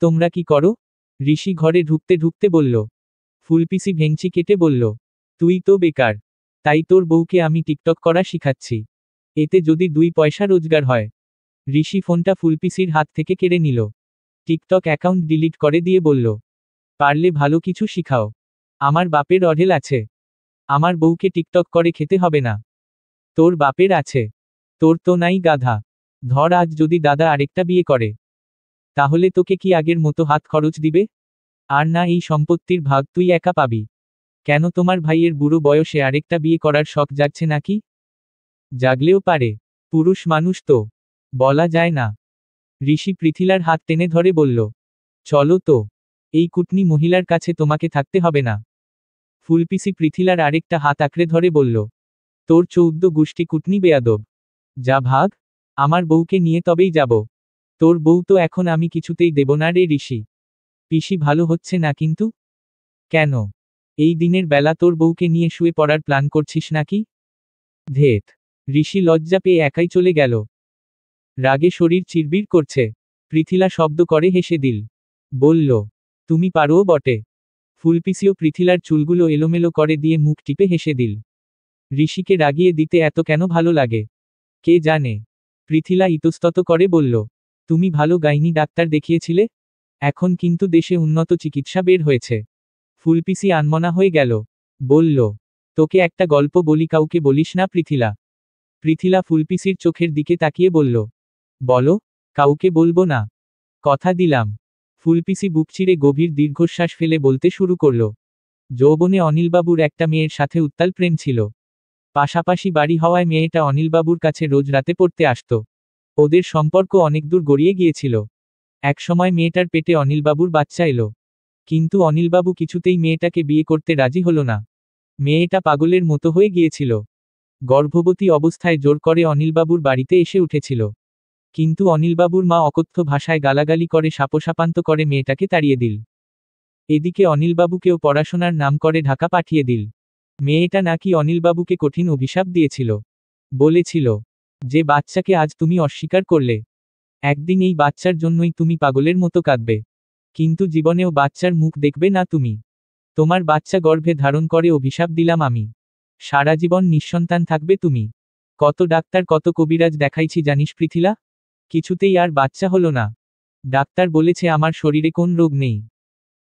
তোমরা কি করো? ঋষি ঘরে ঢুকতে ঢুকতে বলল। ফুলপিসি ভেংচি কেটে বলল, তুই তো বেকার, তাই তোর বউকে আমি টিকটক করা শিখাচ্ছি, এতে যদি 2 পয়সা রোজগার হয়। ঋষি ফোনটা ফুলপিসির হাত থেকে কেড়ে নিল। টিকটক অ্যাকাউন্ট ডিলিট করে দিয়ে বলল, পারলে ভালো কিছু শিখাও। আমার বাপের অঢেল আছে, আমার বউকে টিকটক করে খেতে হবে না। তোর বাপের আছে, তোর তো নাই গাধা। ধর আজ যদি দাদা আরেকটা বিয়ে করে, তাহলে তোকে কি আগের মতো হাত খরচ দিবে? আর না এই সম্পত্তির ভাগ তুই একা পাবি। কেন তোমার ভাইয়ের বুড়ো বয়সে আরেকটা বিয়ে করার শখ জাগছে নাকি? জাগলেও পারে, পুরুষ মানুষ তো, বলা যায় না। ঋষি পৃথিলার হাত টেনে ধরে বলল, চলো তো, এই কুটনি মহিলার কাছে তোমাকে থাকতে হবে না। ফুলপিসি পৃথিলার আরেকটা হাত আঁকড়ে ধরে বলল, তোর 14 গোষ্ঠী কুটনি বেয়াদব, যা ভাগ, আমার বউকে নিয়ে তবেই যাব। তোর বউ তো এখন আমি কিছুতেই দেব না রে ঋষি। পিসি ভালো হচ্ছে না কিন্তু? কেন? এই দিনের বেলা তোর বউকে নিয়ে শুয়ে পড়ার প্ল্যান করছিস নাকি? ধেত! ঋষি লজ্জা পেয়ে একাই চলে গেল। রাগে শরীর চিরবির করছে। পৃথিলা শব্দ করে হেসে দিল। বলল, তুমি পারোও বটে। ফুলপিসিও পৃথিলার চুলগুলো এলোমেলো করে দিয়ে মুখ টিপে হেসে দিল। ঋষিকে রাগিয়ে দিতে এত কেন ভালো লাগে কে জানে। পৃথিলা ইতস্তত করে বলল, তুমি ভালো গাইনি ডাক্তার দেখিয়েছিলে? এখন কিন্তু দেশে উন্নত চিকিৎসা বের হয়েছে। ফুলপিসি আনমনা হয়ে গেল। বলল, তোকে একটা গল্প বলি, কাউকে বলিস না পৃথিলা। পৃথিলা ফুলপিসির চোখের দিকে তাকিয়ে বলল, বলো। কাউকে বলবো না, কথা দিলাম। ফুলপিসি বুক চিরে গভীর দীর্ঘশ্বাস ফেলে বলতে শুরু করল, যৌবনে অনিলবাবুর একটা মেয়ের সাথে উত্তাল প্রেম ছিল। পাশাপাশি বাড়ি হওয়ায় মেয়েটা অনিলবাবুর কাছে রোজ রাতে পড়তে আসত। ওদের সম্পর্ক অনেক দূর গড়িয়ে গিয়েছিল। একসময় মেয়েটার পেটে অনিলবাবুর বাচ্চা এলো। কিন্তু অনিলবাবু কিছুতেই মেয়েটাকে বিয়ে করতে রাজি হলো না। মেয়েটা পাগলের মতো হয়ে গিয়েছিল। গর্ভবতী অবস্থায় জোর করে অনিলবাবুর বাড়িতে এসে উঠেছিল। কিন্তু অনিলবাবুর মা অকথ্য ভাষায় গালাগালি করে শাপশাপান্ত করে মেয়েটাকে তাড়িয়ে দিল। এদিকে অনিলবাবুকেও পড়াশোনার নাম করে ঢাকা পাঠিয়ে দিল। মেয়েটা নাকি অনিলবাবুকে কঠিন অভিশাপ দিয়েছিল। বলেছিল, যে বাচ্চাকে আজ তুমি অস্বীকার করলে, একদিন এই বাচ্চার জন্যই তুমি পাগলের মতো কাঁদবে। কিন্তু জীবনেও বাচ্চার মুখ দেখবে না তুমি। তোমার বাচ্চা গর্ভে ধারণ করে অভিশাপ দিলাম আমি। সারা জীবন নিঃসন্তান থাকবে তুমি। কত ডাক্তার কত কবিরাজ দেখাইছি জানিস পৃথিলা, কিছুতেই আর বাচ্চা হলো না। ডাক্তার বলেছে আমার শরীরে কোন রোগ নেই।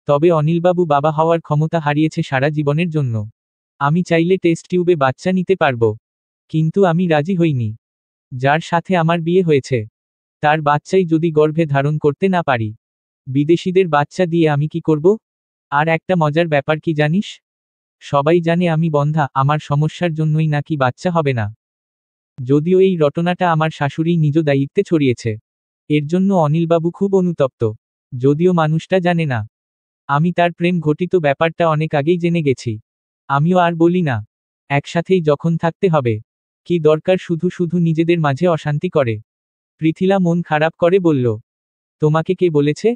তবে অনিলবাবু বাবা হওয়ার ক্ষমতা হারিয়েছে সারা জীবনের জন্য। আমি চাইলে টেস্ট টিউবে বাচ্চা নিতে পারবো। কিন্তু আমি রাজি হইনি। যার সাথে আমার বিয়ে হয়েছে, তার বাচ্চাই যদি গর্ভে ধারণ করতে না পারি, বিদেশিদের বাচ্চা দিয়ে আমি কি করব? আর একটা মজার ব্যাপার কি জানিস? সবাই জানে আমি বন্ধ্যা, আমার সমস্যার জন্যই নাকি বাচ্চা হবে না। যদিও এই রটনাটা আমার শাশুড়ি নিজ দায়িত্বে ছড়িয়েছে। এর জন্য অনিলবাবু খুব অনুতপ্ত। যদিও মানুষটা জানে না, আমি তার প্রেম ঘটিত ব্যাপারটা অনেক আগেই জেনে গেছি। আমিও আর বলি না। একসাথেই যখন থাকতে হবে, কি দরকার শুধু শুধু নিজেদের মাঝে অশান্তি করে। পৃথিলা মন খারাপ করে বলল, তোমাকে কে বলেছে?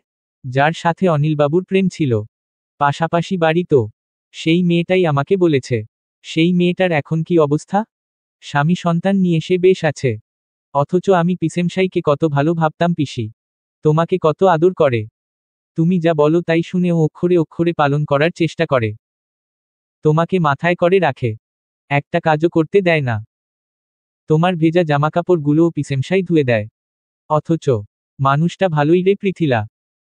যার সাথে অনিলবাবুর প্রেম ছিল, পাশাপাশি বাড়ি তো, সেই মেয়েটাই আমাকে বলেছে। সেই মেয়েটার এখন কি অবস্থা? স্বামী সন্তান নিয়ে সে বেশ আছে। অথচ আমি পিসেমশাইকে কত ভালো ভাবতাম পিসি। তোমাকে কত আদর করে। তুমি যা বলো তাই শুনে ও অক্ষরে অক্ষরে পালন করার চেষ্টা করে। তোমাকে মাথায় করে রাখে, একটা কাজও করতে দেয় না। তোমার ভেজা জামাকাপড়গুলোও পিসেমশাই ধুয়ে দেয়। অথচ মানুষটা ভালোই রে পৃথিলা।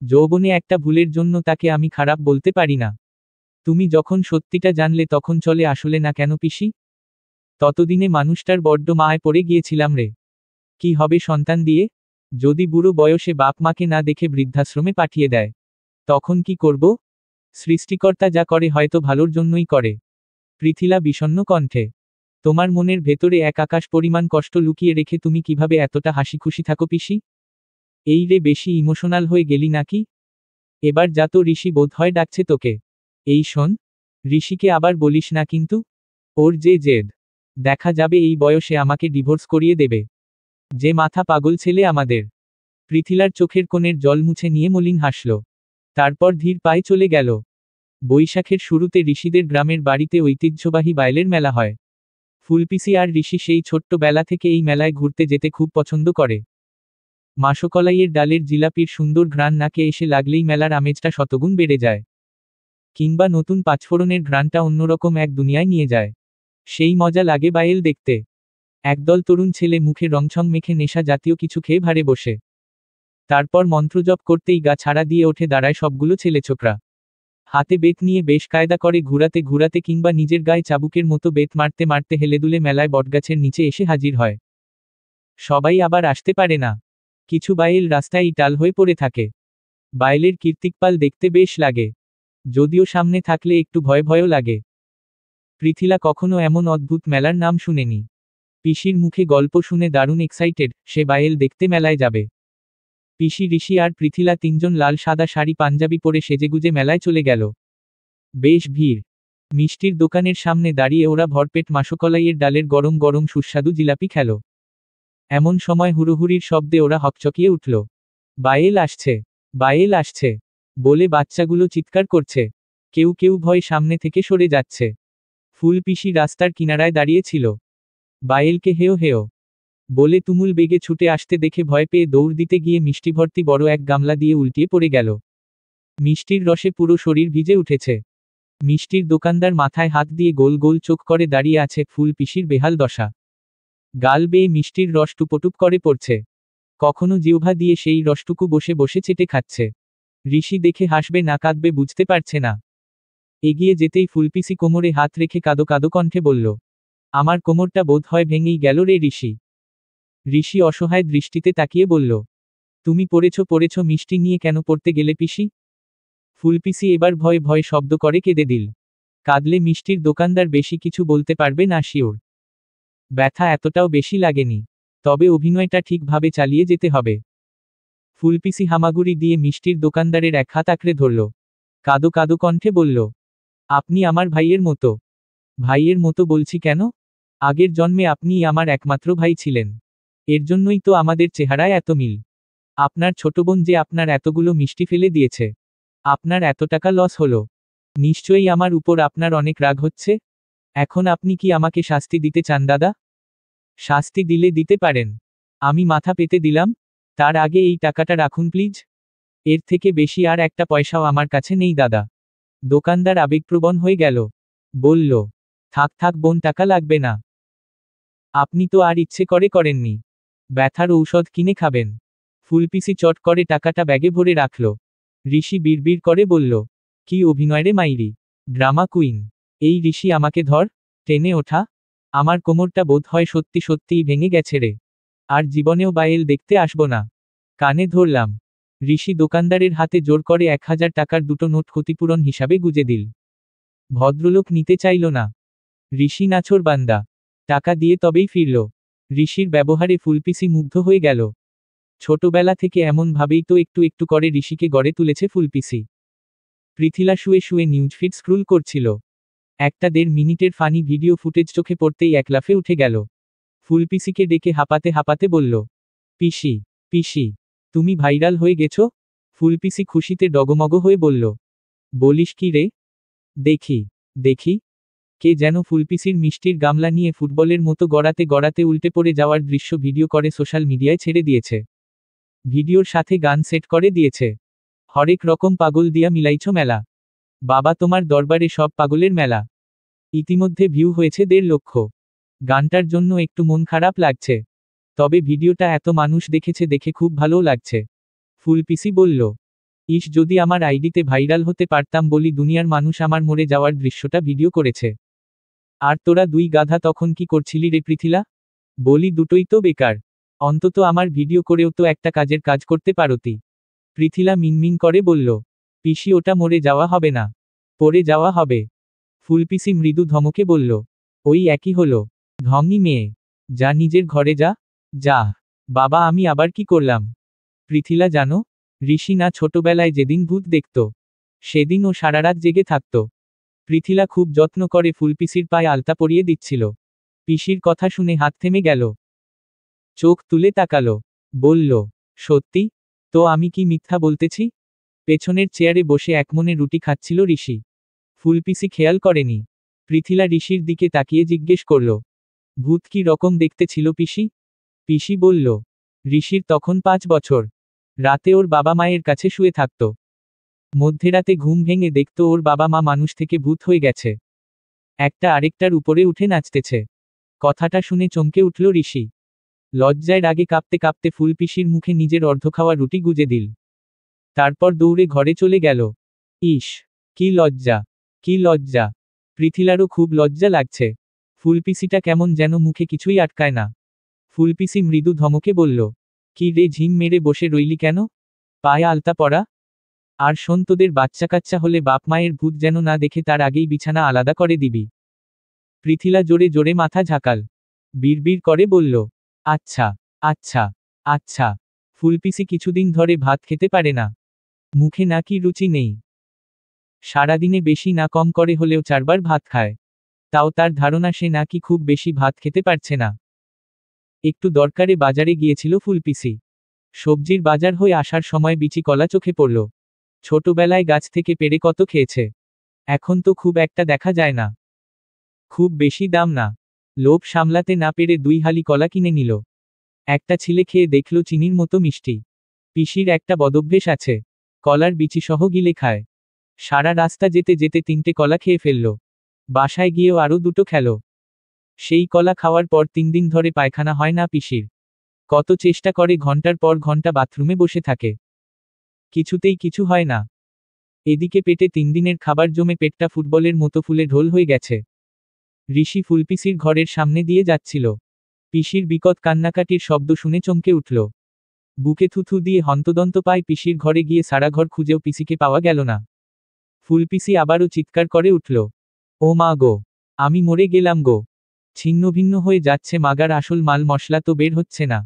যৌবনে একটা ভুলের জন্য তাকে আমি খারাপ বলতে পারি না। তুমি যখন সত্যিটা জানলে তখন চলে আসলে না কেন পিসি? ততদিনে মানুষটার বড্ড মায় পড়ে গিয়েছিলাম রে। কি হবে সন্তান দিয়ে? যদি বুড়ো বয়সে বাপ মাকে না দেখে বৃদ্ধাশ্রমে পাঠিয়ে দেয়, তখন কি করব? সৃষ্টিকর্তা যা করে হয়তো ভালোর জন্যই করে। পৃথিলা বিষণ্ণ কণ্ঠে, তোমার মনের ভেতরে এক আকাশ পরিমাণ কষ্ট লুকিয়ে রেখে তুমি কিভাবে এতটা হাসি খুশি থাকো পিসি? এই রে বেশি ইমোশনাল হয়ে গেলি নাকি? এবার যা তো, ঋষি বোধ হয় ডাকছে তোকে। এই শোন, ঋষিকে আবার বলিস না কিন্তু। ওর যে জেদ, দেখা যাবে এই বয়সে আমাকে ডিভোর্স করিয়ে দেবে। যে মাথা পাগল ছেলে আমাদের। পৃথিলার চোখের কোণের জল মুছে নিয়ে মলিন হাসল। তারপর ধীর পায়ে চলে গেল। বৈশাখের শুরুতে ঋষিদের গ্রামের বাড়িতে ঐতিহ্যবাহী বাইলের মেলা হয়। ফুলপিসি আর ঋষি সেই ছোট্ট বেলা থেকে এই মেলায় ঘুরতে যেতে খুব পছন্দ করে। মাসকলাইয়ের ডালের জিলাপির সুন্দর ঘ্রাণ নাকে এসে লাগলেই মেলার আমেজটা শতগুণ বেড়ে যায়। কিংবা নতুন পাঁচফোড়নের ঘ্রাণটা অন্যরকম এক দুনিয়ায় নিয়ে যায়। সেই মজা লাগে বাইল দেখতে। একদল তরুণ ছেলে মুখে রংছং মেখে নেশা জাতীয় কিছু খেয়ে ভারে বসে। তারপর মন্ত্রজপ করতেই গা ছাড়া দিয়ে ওঠে দাঁড়ায় সবগুলো ছেলেছোকরা। হাতে বেত নিয়ে বেশ কায়দা করে ঘুরাতে ঘুরাতে কিংবা নিজের গায়ে চাবুকের মতো বেত মারতে মারতে হেলেদুলে মেলায় বটগাছের নিচে এসে হাজির হয়। সবাই আবার আসতে পারে না। কিছু বাইল রাস্তায় ইটাল হয়ে পড়ে থাকে। বাইলের কীর্তিকপাল দেখতে বেশ লাগে, যদিও সামনে থাকলে একটু ভয় ভয়ও লাগে। পৃথিলা কখনো এমন অদ্ভুত মেলার নাম শুনেনি। পিসির মুখে গল্প শুনে দারুণ এক্সাইটেড, সে বাইল দেখতে মেলায় যাবে। পিসি, ঋষি আর পৃথিলা তিনজন লাল সাদা শাড়ি পাঞ্জাবি পরে সেজেগুজে মেলায় চলে গেল। বেশ ভিড়। মিষ্টির দোকানের সামনে দাঁড়িয়ে ওরা ভরপেট মাসকলাইয়ের ডালের গরম গরম সুস্বাদু জিলাপি খেল। এমন সময় হুড়োহুড়ির শব্দে ওরা হকচকিয়ে উঠল। বাইল আসছে, বাইল আসছে বলে বাচ্চাগুলো চিৎকার করছে। কেউ কেউ ভয় সামনে থেকে সরে যাচ্ছে। ফুল পিসি রাস্তার কিনারায় দাঁড়িয়ে ছিল। বাইলকে হেও হেও বলে তুমুল বেগে ছুটে আসতে দেখে ভয় পেয়ে দৌড় দিতে গিয়ে মিষ্টি ভর্তি বড় এক গামলা দিয়ে উল্টিয়ে পড়ে গেল। মিষ্টির রসে পুরো শরীর ভিজে উঠেছে। মিষ্টির দোকানদার মাথায় হাত দিয়ে গোল গোল চোখ করে দাঁড়িয়ে আছে। ফুল পিসির বেহাল দশা। গাল বেয়ে মিষ্টির রস টুপটুপ করে পড়ছে। কখনো জিহ্বা দিয়ে সেই রসটুকু বসে বসে চেটে খাচ্ছে। ঋষি দেখে হাসবে না কাঁদবে বুঝতে পারছে না। এগিয়ে যেতেই ফুলপিসি কোমরে হাত রেখে কাঁদো কাঁদো কণ্ঠে বলল, আমার কোমরটা বোধ হয় ভেঙেই গেল রে ঋষি। ঋষি অসহায় দৃষ্টিতে তাকিয়ে বলল, তুমি পড়েছ মিষ্টি নিয়ে কেন পড়তে গেলে পিসি? ফুলপিসি এবার ভয় ভয় শব্দ করে কেঁদে দিল। কাঁদলে মিষ্টির দোকানদার বেশি কিছু বলতে পারবে না শিওর। ব্যথা এতটাও বেশি লাগেনি, তবে অভিনয়টা ঠিকভাবে চালিয়ে যেতে হবে। ফুলপিসি হামাগুড়ি দিয়ে মিষ্টির দোকানদারের এক হাত আঁকড়ে ধরল। কাঁদো কাঁদো কণ্ঠে বলল, আপনি আমার ভাইয়ের মতো। ভাইয়ের মতো বলছি কেন? আগের জন্মে আপনিই আমার একমাত্র ভাই ছিলেন। এর জন্যই তো আমাদের চেহারায় এত মিল। আপনার ছোট বোন যে আপনার এতগুলো মিষ্টি ফেলে দিয়েছে, আপনার এত টাকা লস হলো, নিশ্চয়ই আমার উপর আপনার অনেক রাগ হচ্ছে। এখন আপনি কি আমাকে শাস্তি দিতে চান দাদা? শাস্তি দিলে দিতে পারেন, আমি মাথা পেতে দিলাম। তার আগে এই টাকাটা রাখুন প্লিজ। এর থেকে বেশি আর একটা পয়সাও আমার কাছে নেই দাদা। দোকানদার আবেগপ্রবণ হয়ে গেল। বলল, থাক থাক বোন, টাকা লাগবে না। আপনি তো আর ইচ্ছে করে করেননি। ব্যথার ঔষধ কিনে খাবেন। ফুলপিসি চট করে টাকাটা ব্যাগে ভরে রাখল। ঋষি বিড়বিড় করে বলল, কি অভিনয় রে মাইরি, ড্রামা কুইন। এই ঋষি, আমাকে ধর, টেনে ওঠা। আমার কোমরটা বোধ হয় সত্যি সত্যিই ভেঙে গেছে রে। আর জীবনেও বাইল দেখতে আসবো না। কানে ধরলাম। ঋষি দোকানদারের হাতে জোর করে 1000 টাকার দুটো নোট ক্ষতিপূরণ হিসাবে গুজে দিল। ভদ্রলোক নিতে চাইল না। ঋষি নাছোড়বান্দা, টাকা দিয়ে তবেই ফিরল। ঋষির ব্যবহারে ফুলপিসি মুগ্ধ হয়ে গেল। ছোটবেলা থেকে এমন ভাবেই তো একটু একটু করে ঋষিকে গড়ে তুলেছে ফুলপিসি। পৃথিলা শুয়ে শুয়ে নিউজ ফিড স্ক্রুল করছিল। একটা 1.5 মিনিটের ফানি ভিডিও ফুটেজ চোখে পড়তেই এক লাফে উঠে গেল। ফুলপিসিকে ডেকে হাঁপাতে হাঁপাতে বলল, পিসি, পিসি, তুমি ভাইরাল হয়ে গেছো। ফুলপিসি খুশিতে ডগমগ হয়ে বলল, বলিস কি রে? দেখি, দেখি। কে যেন ফুলপিসির মিষ্টির গামলা নিয়ে ফুটবলের মতো গড়াতে গড়াতে উল্টে পড়ে যাওয়ার দৃশ্য ভিডিও করে সোশ্যাল মিডিয়ায় ছেড়ে দিয়েছে। ভিডিওর সাথে গান সেট করে দিয়েছে। হরেক রকম পাগল দিয়া মিলাইছ মেলা। বাবা, তোমার দরবারে সব পাগলের মেলা। ইতিমধ্যে ভিউ হয়েছে 1.5 লক্ষ। গানটার জন্য একটু মন খারাপ লাগছে, তবে ভিডিওটা এত মানুষ দেখেছে দেখে খুব ভালোও লাগছে। ফুলপিসি বলল, ইস, যদি আমার আইডিতে ভাইরাল হতে পারতাম বলি দুনিয়ার মানুষ আমার মরে যাওয়ার দৃশ্যটা ভিডিও করেছে। আর তোরা দুই গাধা তখন কি করছিলি রে পৃথিলা? বলি, দুটোই তো বেকার। অন্তত আমার ভিডিও করেও তো একটা কাজের কাজ করতে পারতি। পৃথিলা মিনমিন করে বলল, পিসি, ওটা মরে যাওয়া হবে না, পড়ে যাওয়া হবে। ফুলপিসি মৃদু ধমকে বলল, ওই একই হলো, ঢঙি মেয়ে, যা নিজের ঘরে যা। যা বাবা, আমি আবার কি করলাম? পৃথিলা জানো, ঋষি না ছোটবেলায় যেদিন ভূত দেখত, সেদিন ও সারারাত জেগে থাকত। পৃথিলা খুব যত্ন করে ফুলপিসির পায়ে আলতা পরিয়ে দিচ্ছিল। পিসির কথা শুনে হাত থেমে গেল। চোখ তুলে তাকালো। বলল, সত্যি তো? আমি কি মিথ্যা বলতেছি? পেছনের চেয়ারে বসে একমনে রুটি খাচ্ছিল ঋষি। ফুলপিসি খেয়াল করেনি। পৃথিলা ঋষির দিকে তাকিয়ে জিজ্ঞেস করল, ভূত কি রকম দেখতে ছিল পিসি? পিসি বলল, ঋষির তখন 5 বছর। রাতে ওর বাবা মায়ের কাছে শুয়ে থাকত। মধ্যরাতে ঘুম ভেঙে দেখত ওর বাবা মা মানুষ থেকে ভূত হয়ে গেছে। একটা আরেকটার উপরে উঠে নাচতেছে। কথাটা শুনে চমকে উঠল ঋষি। লজ্জায় রাগে কাঁপতে কাঁপতে ফুলপিসির মুখে নিজের অর্ধখাওয়া রুটি গুজে দিল। তারপর দৌড়ে ঘরে চলে গেল। ইস, কি লজ্জা, কি লজ্জা! পৃথিলারও খুব লজ্জা লাগছে। ফুলপিসিটা কেমন যেন মুখে কিছুই আটকায় না। ফুলপিসি মৃদু ধমকে বলল, কি রে, ঝিম মেরে বসে রইলি কেন? পায়ে আলতা পরা। আর শোন, তোদের বাচ্চা কাচ্চা হলে বাপ মায়ের ভূত যেন না দেখে তার আগেই বিছানা আলাদা করে দিবি। পৃথিলা জোরে জোরে মাথা ঝাঁকাল। বিড়বিড় করে বলল, আচ্ছা, আচ্ছা, আচ্ছা। ফুলপিসি কিছুদিন ধরে ভাত খেতে পারে না। মুখে নাকি রুচি নেই। সারাদিনে বেশি না কম করে হলেও 4 বার ভাত খায়। তাও তার ধারণা সে নাকি খুব বেশি ভাত খেতে পারছে না। একটু দরকারে বাজারে গিয়েছিল ফুলপিসি। সবজির বাজার হয়ে আসার সময় বিচি কলা চোখে পড়ল। ছোটবেলায় গাছ থেকে পেড়ে কত খেয়েছে। এখন তো খুব একটা দেখা যায় না। খুব বেশি দাম না। লোভ সামলাতে না পেরে 2 হালি কলা কিনে নিল। একটা ছিলে খেয়ে দেখল চিনির মতো মিষ্টি। পিসির একটা বদভ্যেস আছে, কলার বিচি সহ গিলে খায়। সারা রাস্তা যেতে যেতে 3টে কলা খেয়ে ফেলল। বাসায় গিয়েও আরও 2টো খেল। সেই কলা খাওয়ার পর 3 দিন ধরে পায়খানা হয় না পিসির। কত চেষ্টা করে, ঘন্টার পর ঘন্টা বাথরুমে বসে থাকে। কিছুতেই কিছু হয় না। এদিকে পেটে 3 দিনের খাবার জমে পেটটা ফুটবলের মতো ফুলে ঢোল হয়ে গেছে। ঋষি ফুলপিসির ঘরের সামনে দিয়ে যাচ্ছিল। পিসির বিকট কান্নাকাটির শব্দ শুনে চমকে উঠল। বুকে থুথু দিয়ে হন্তদন্ত পায় পিসির ঘরে গিয়ে সারা ঘর খুঁজেও পিসিকে পাওয়া গেল না। ফুলপিসি আবারও চিৎকার করে উঠল, ও মা গো, আমি মরে গেলাম গো! ছিন্ন ভিন্ন হয়ে যাচ্ছে মাগার আসল মাল মশলা তো বের হচ্ছে না।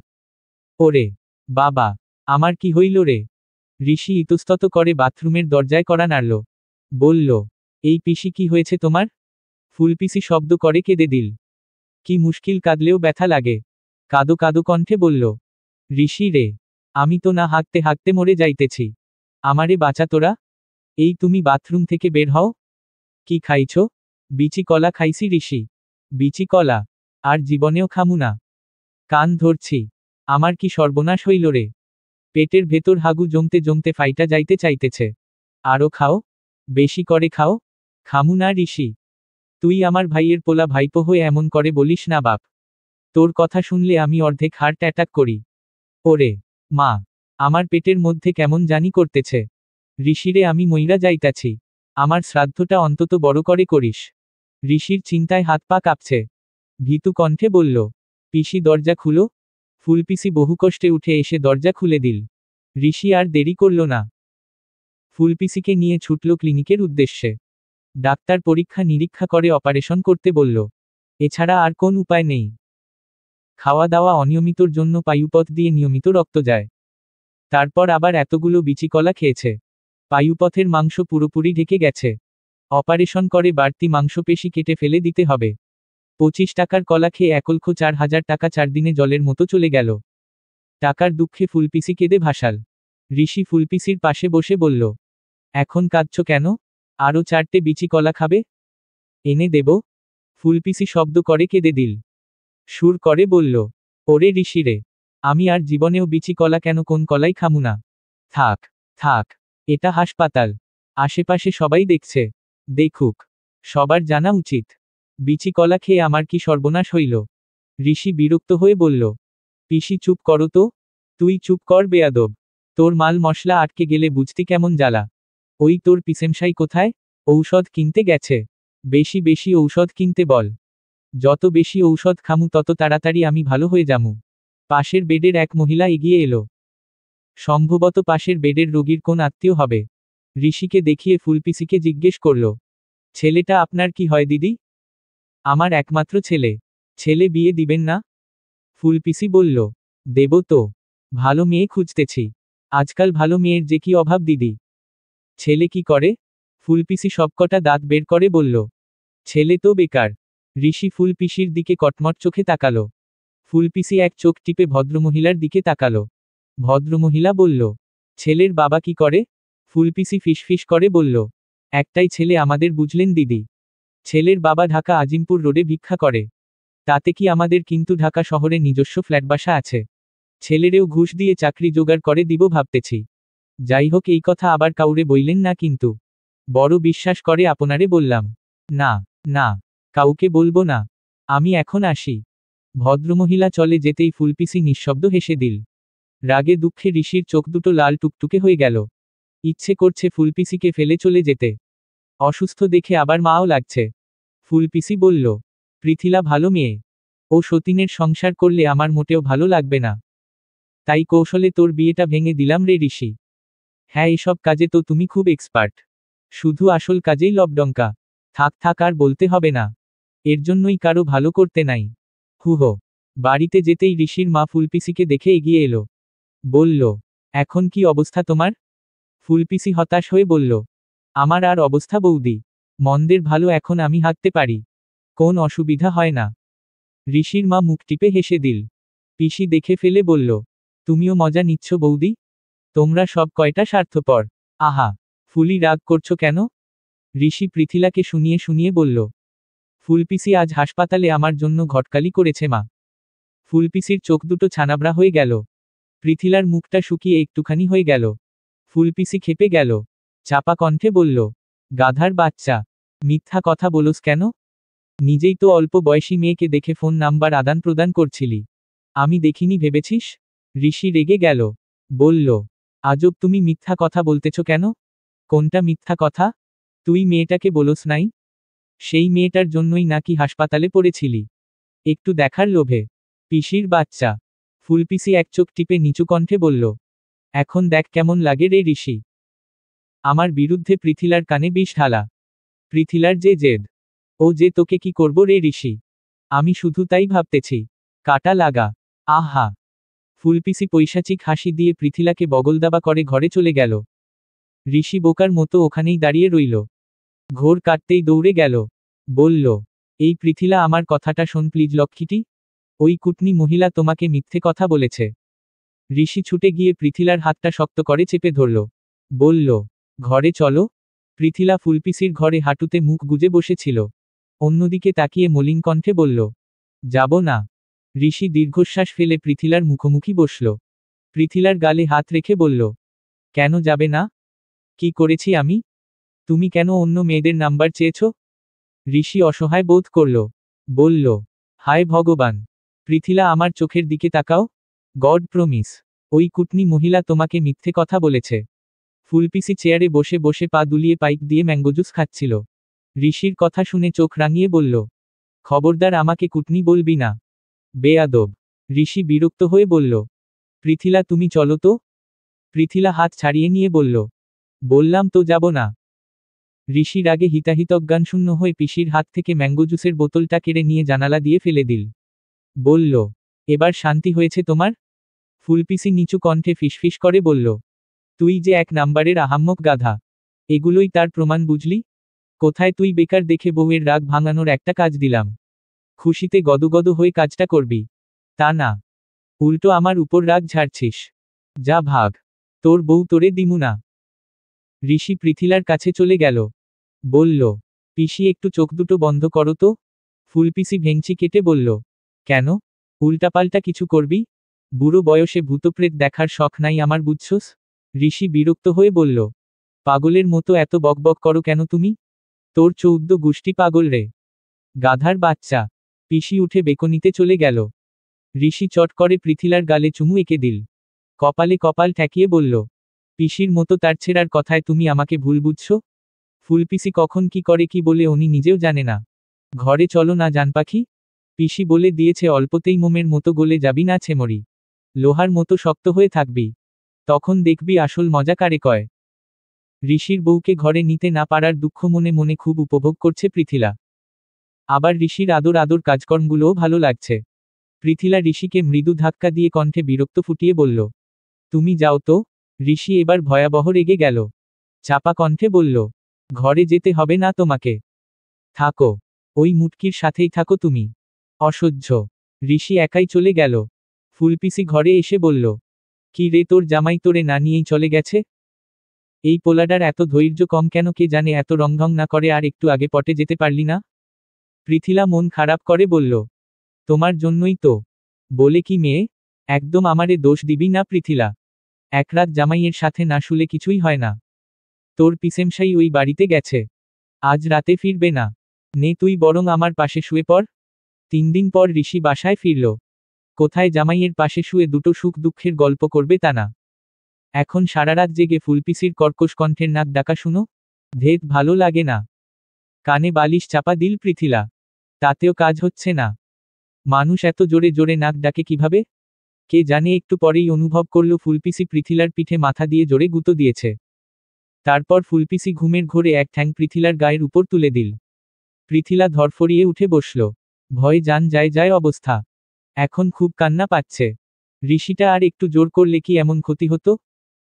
ওরে বাবা, আমার কি হইল রে! ঋষি ইতস্তত করে বাথরুমের দরজায় কড়া নাড়ল। বলল, এই পিসি, কি হয়েছে তোমার? ফুলপিসি শব্দ করে কেঁদে দিল। কি মুশকিল, কাঁদলেও ব্যথা লাগে। কাদো কাদো কণ্ঠে বলল, ঋষি রে, আমি তো না হাঁকতে হাঁকতে মরে যাইতেছি। আমারে বাঁচা তোরা। এই তুমি বাথরুম থেকে বের হও। কি খাইছ? বিচি কলা খাইছি ঋষি। বিচি কলা? আর জীবনেও খামু না। কান ধরছি। আমার কি সর্বনাশ হইল রে! পেটের ভেতর হাগু জমতে জমতে ফাইটা যাইতে চাইতেছে। আরও খাও, বেশি করে খাও। খামু না ঋষি। তুই আমার ভাইয়ের পোলা, ভাইপো হয়ে এমন করে বলিস না বাপ। তোর কথা শুনলে আমি অর্ধেক হার্ট অ্যাটাক করি। ওরে মা, আমার পেটের মধ্যে কেমন জানি করতেছে। ঋষিরে, আমি মইরা যাইতাছি। আমার শ্রাদ্ধটা অন্তত বড় করে করিস। ঋষির চিন্তায় হাত পা কাঁপছে। ভীতু কণ্ঠে বলল, পিসি দরজা খুলো। ফুলপিসি বহু কষ্টে উঠে এসে দরজা খুলে দিল। ঋষি আর দেরি করল না। ফুলপিসিকে নিয়ে ছুটল ক্লিনিকের উদ্দেশ্যে। ডাক্তার পরীক্ষা নিরীক্ষা করে অপারেশন করতে বলল। এছাড়া আর কোন উপায় নেই। খাওয়া দাওয়া অনিয়মিতর জন্য পায়ুপথ দিয়ে নিয়মিত রক্ত যায়। তারপর আবার এতগুলো বিচি কলা খেয়েছে। পায়ুপথের মাংস পুরোপুরি ঢেকে গেছে। অপারেশন করে বাড়তি মাংসপেশি কেটে ফেলে দিতে হবে। 25 টাকার কলা খেয়ে 1,04,000 টাকা 4 দিনে জলের মতো চলে গেল। টাকার দুঃখে ফুলপিসি কেঁদে ভাসাল। ঋষি ফুলপিসির পাশে বসে বলল, এখন কাঁদছ কেন? আরও 4টে বিচি কলা খাবে? এনে দেব? ফুলপিসি শব্দ করে কেঁদে দিল। সুর করে বলল, ওরে ঋষিরে, আমি আর জীবনেও বিচি কলা কেন কোন কলাই খামু না। থাক, থাক। এটা হাসপাতাল। আশেপাশে সবাই দেখছে। দেখুক। সবার জানা উচিত। বিচি কলা খেয়ে আমার কি সর্বনাশ হইল। ঋষি বিরক্ত হয়ে বলল, পিসি চুপ করো তো। তুই চুপ কর বেয়াদব। তোর মাল মশলা আটকে গেলে বুঝতি কেমন জ্বালা। ওই তোর পিসেমশাই কোথায়? ঔষধ কিনতে গেছে। বেশি বেশি ঔষধ কিনতে বল। যত বেশি ঔষধ খামু তত তাড়াতাড়ি আমি ভালো হয়ে যামু। পাশের বেডের এক মহিলা এগিয়ে এলো। সম্ভবত পাশের বেডের রোগীর কোন আত্মীয় হবে। ঋষিকে দেখিয়ে ফুলপিসিকে জিজ্ঞেস করল, ছেলেটা আপনার কি হয় দিদি? আমার একমাত্র ছেলে। ছেলে বিয়ে দিবেন না? ফুলপিসি বলল, দেব তো। ভালো মেয়ে খুঁজতেছি। আজকাল ভালো মেয়ের যে কি অভাব দিদি। ছেলে কি করে? ফুলপিসি সবকটা দাঁত বের করে বলল, ছেলে তো বেকার। ঋষি ফুলপিসির দিকে কটমট চোখে তাকালো। ফুলপিসি এক চোখ টিপে ভদ্রমহিলার দিকে তাকালো। ভদ্রমহিলা বলল, ছেলের বাবা কি করে? ফুলপিসি ফিসফিস করে বলল, একটাই ছেলে আমাদের, বুঝলেন দিদি। ছেলের বাবা ঢাকা আজিমপুর রোডে ভিক্ষা করে। তাতে কি আমাদের, কিন্তু ঢাকা শহরে নিজস্ব ফ্ল্যাট বাসা আছে। ছেলেরেও ঘুষ দিয়ে চাকরি জোগাড় করে দিব ভাবতেছি। যাই হোক, এই কথা আবার কাউরে বইলেন না কিন্তু। বড় বিশ্বাস করে আপনারে বললাম। না, না, কাউকে বলবো না। আমি এখন আসি। ভদ্রমহিলা চলে যেতেই ফুলপিসি নিঃশব্দ হেসে দিল। রাগে দুঃখে ঋষির চোখ দুটো লাল টুকটুকে হয়ে গেল। ইচ্ছে করছে ফুলপিসিকে ফেলে চলে যেতে। অসুস্থ দেখে আবার মাও লাগছে। ফুলপিসি বলল, পৃথিলা ভালো মেয়ে। ও সতীনের সংসার করলে আমার মোটেও ভালো লাগবে না। তাই কৌশলে তোর বিয়েটা ভেঙে দিলাম রে ঋষি। হ্যাঁ, এসব কাজে তো তুমি খুব এক্সপার্ট। শুধু আসল কাজেই লবডঙ্কা। থাক থাক, আর বলতে হবে না। এর জন্যই কারো ভালো করতে নাই। হুহো। বাড়িতে যেতেই ঋষির মা ফুলপিসিকে দেখে এগিয়ে এলো। বলল, এখন কি অবস্থা তোমার? ফুলপিসি হতাশ হয়ে বলল, আমার আর অবস্থা বৌদি। মন্দের ভালো এখন আমি হাঁটতে পারি। কোন অসুবিধা হয় না। ঋষির মা মুখ টিপে হেসে দিল। পিসি দেখে ফেলে বলল, তুমিও মজা নিচ্ছ বৌদি? তোমরা সব কয়টা স্বার্থপর। আহা, ফুলি রাগ করছো কেন? ঋষি পৃথিলাকে শুনিয়ে শুনিয়ে বলল, ফুলপিসি আজ হাসপাতালে আমার জন্য ঘটকালি করেছে মা। ফুলপিসির চোখ দুটো ছানাবড়া হয়ে গেল। পৃথিলার মুখটা শুকিয়ে একটুখানি হয়ে গেল। ফুলপিসি খেপে গেল। চাপা কণ্ঠে বলল, গাধার বাচ্চা, মিথ্যা কথা বলোস কেন? নিজেই তো অল্প বয়সী মেয়েকে দেখে ফোন নাম্বার আদান প্রদান করছিলি। আমি দেখিনি ভেবেছিস? ঋষি রেগে গেল। বলল, আজব, তুমি মিথ্যা কথা বলতেছ কেন? কোনটা মিথ্যা কথা? তুই মেয়েটাকে বলোস নাই? সেই মেয়েটার জন্যই নাকি হাসপাতালে পড়েছিলি? একটু দেখার লোভে। পিসির বাচ্চা। ফুলপিসি এক চোখ টিপে নিচু কণ্ঠে বলল, এখন দেখ কেমন লাগে রে ঋষি। আমার বিরুদ্ধে পৃথিলার কানে বিষ ঢালা। পৃথিলার যে জেদ, ও যে তোকে কি করব রে ঋষি। আমি শুধু তাই ভাবতেছি। কাটা লাগা। আহা। ফুলপিসি পৈশাচিক হাসি দিয়ে পৃথিলাকে বগলদাবা করে ঘরে চলে গেল। ঋষি বোকার মতো ওখানেই দাঁড়িয়ে রইল। ঘোর কাটতেই দৌড়ে গেল। বলল, এই পৃথিলা, আমার কথাটা শোন প্লিজ লক্ষ্মীটি। ওই কুটনি মহিলা তোমাকে মিথ্যে কথা বলেছে। ঋষি ছুটে গিয়ে পৃথিলার হাতটা শক্ত করে চেপে ধরল। বলল, ঘরে চলো। পৃথিলা ফুলপিসির ঘরে হাঁটুতে মুখ গুজে বসেছিল। অন্যদিকে তাকিয়ে মলিন কণ্ঠে বলল, যাব না। ঋষি দীর্ঘশ্বাস ফেলে পৃথিলার মুখোমুখি বসল। পৃথিলার গালে হাত রেখে বলল, কেন যাবে না? কি করেছি আমি? তুমি কেন অন্য মেয়েদের নাম্বার চেয়েছ? ঋষি অসহায় বোধ করল। বলল, হায় ভগবান। পৃথিলা, আমার চোখের দিকে তাকাও। গড প্রমিস, ওই কুটনি মহিলা তোমাকে মিথ্যে কথা বলেছে। ফুলপিসি চেয়ারে বসে বসে পা দুলিয়ে পাইপ দিয়ে ম্যাঙ্গো জুস খাচ্ছিল। ঋষির কথা শুনে চোখ রাঙিয়ে বলল, খবরদার আমাকে কুটনি বলবি না। বেয়াদব। ঋষি বিরক্ত হয়ে বলল, পৃথিলা, তুমি চলো তো। পৃথিলা হাত ছাড়িয়ে নিয়ে বলল, বললাম তো যাব না। ঋষি রাগে হিতাহিতজ্ঞানশূন্য হয়ে পিসির হাত থেকে ম্যাঙ্গো জুসের বোতলটা কেড়ে নিয়ে জানালা দিয়ে ফেলে দিল। বলল, এবার শান্তি হয়েছে তোমার? ফুলপিসি নিচু কণ্ঠে ফিসফিস করে বলল, তুই যে এক নাম্বারের আহাম্মক গাধা। এগুলোই তার প্রমাণ, বুঝলি? কোথায় তুই বেকার দেখে বউয়ের রাগ ভাঙানোর একটা কাজ দিলাম। খুশিতে গদগদ হয়ে কাজটা করবি। তা না, উল্টো আমার উপর রাগ ঝাড়ছিস। যা ভাগ। তোর বউ তোরে দিমু না। ঋষি পৃথিলার কাছে চলে গেল। বলল, পিসি, একটু চোখ দুটো বন্ধ করো তো। ফুলপিসি ভেংচি কেটে বলল, কেন? উল্টাপাল্টা কিছু করবি? বুড়ো বয়সে ভূতপ্রেত দেখার শখ নাই আমার, বুঝছস? ঋষি বিরক্ত হয়ে বলল, পাগলের মতো এত বকবক করো কেন তুমি? তোর 14 গোষ্ঠী পাগল রে। গাধার বাচ্চা। পিসি উঠে বেকনিতে চলে গেল। ঋষি চট করে পৃথিলার গালে চুমু এঁকে দিল। কপালে কপাল ঠেকিয়ে বলল, পিসির মতো তার ছেঁড়ার কথায় তুমি আমাকে ভুল বুঝছ? ফুলপিসি কখন কি করে কি বলে উনি নিজেও জানে না। ঘরে চলো না জান পাখি। পিসি বলে দিয়েছে অল্পতেই মোমের মতো গলে যাবি না ছেমরি। লোহার মতো শক্ত হয়ে থাকবি। তখন দেখবি আসল মজা কারে কয়। ঋষির বউকে ঘরে নিতে না পারার দুঃখ মনে মনে খুব উপভোগ করছে পৃথিলা। আবার ঋষির আদর আদর কাজকর্মগুলোও ভালো লাগছে। পৃথিলা ঋষিকে মৃদু ধাক্কা দিয়ে কণ্ঠে বিরক্ত ফুটিয়ে বলল, তুমি যাও তো। ঋষি এবার ভয়াবহ রেগে গেল। চাপা কণ্ঠে বলল, ঘরে যেতে হবে না তোমাকে। থাকো। ওই মুটকির সাথেই থাকো তুমি। অসহ্য। ঋষি একাই চলে গেল। ফুলপিসি ঘরে এসে বলল, কি রে, তোর জামাই তোরে না নিয়েই চলে গেছে? এই পোলাডার এত ধৈর্য কম কেন কে জানে, এত রংঢং না করে আর একটু আগে পটে যেতে পারলি না? পৃথিলা মন খারাপ করে বলল, তোমার জন্যই তো। বলে কি মেয়ে? একদম আমারে দোষ দিবি না পৃথিলা। এক রাত জামাইয়ের সাথে না শুলে কিছুই হয় না। তোর পিসেমশাই ওই বাড়িতে গেছে, আজ রাতে ফিরবে না। নে তুই বরং আমার পাশে শুয়ে পড়। 3 দিন পর ঋষি বাসায় ফিরল। কোথায় জামাইয়ের পাশে শুয়ে দুটো সুখ দুঃখের গল্প করবে তা না, এখন সারারাত জেগে ফুলপিসির কর্কশ কণ্ঠের নাক ডাকা শুনো। ধেত ভালো লাগে না। কানে বালিশ চাপা দিল পৃথিলা, তাতেও কাজ হচ্ছে না। মানুষ এত জোরে জোরে নাক ডাকে কিভাবে? কে জানে, একটু পরেই অনুভব করল ফুলপিসি পৃথিলার পিঠে মাথা দিয়ে জোরে গুঁতো দিয়েছে। তারপর ফুলপিসি ঘুমের ঘোরে এক ঠ্যাং পৃথিলার গায়ের উপর তুলে দিল। পৃথিলা ধরফরিয়ে উঠে বসল। ভয়ে যান যায় যায় অবস্থা। এখন খুব কান্না পাচ্ছে। ঋষিটা আর একটু জোর করলে কি এমন ক্ষতি হতো?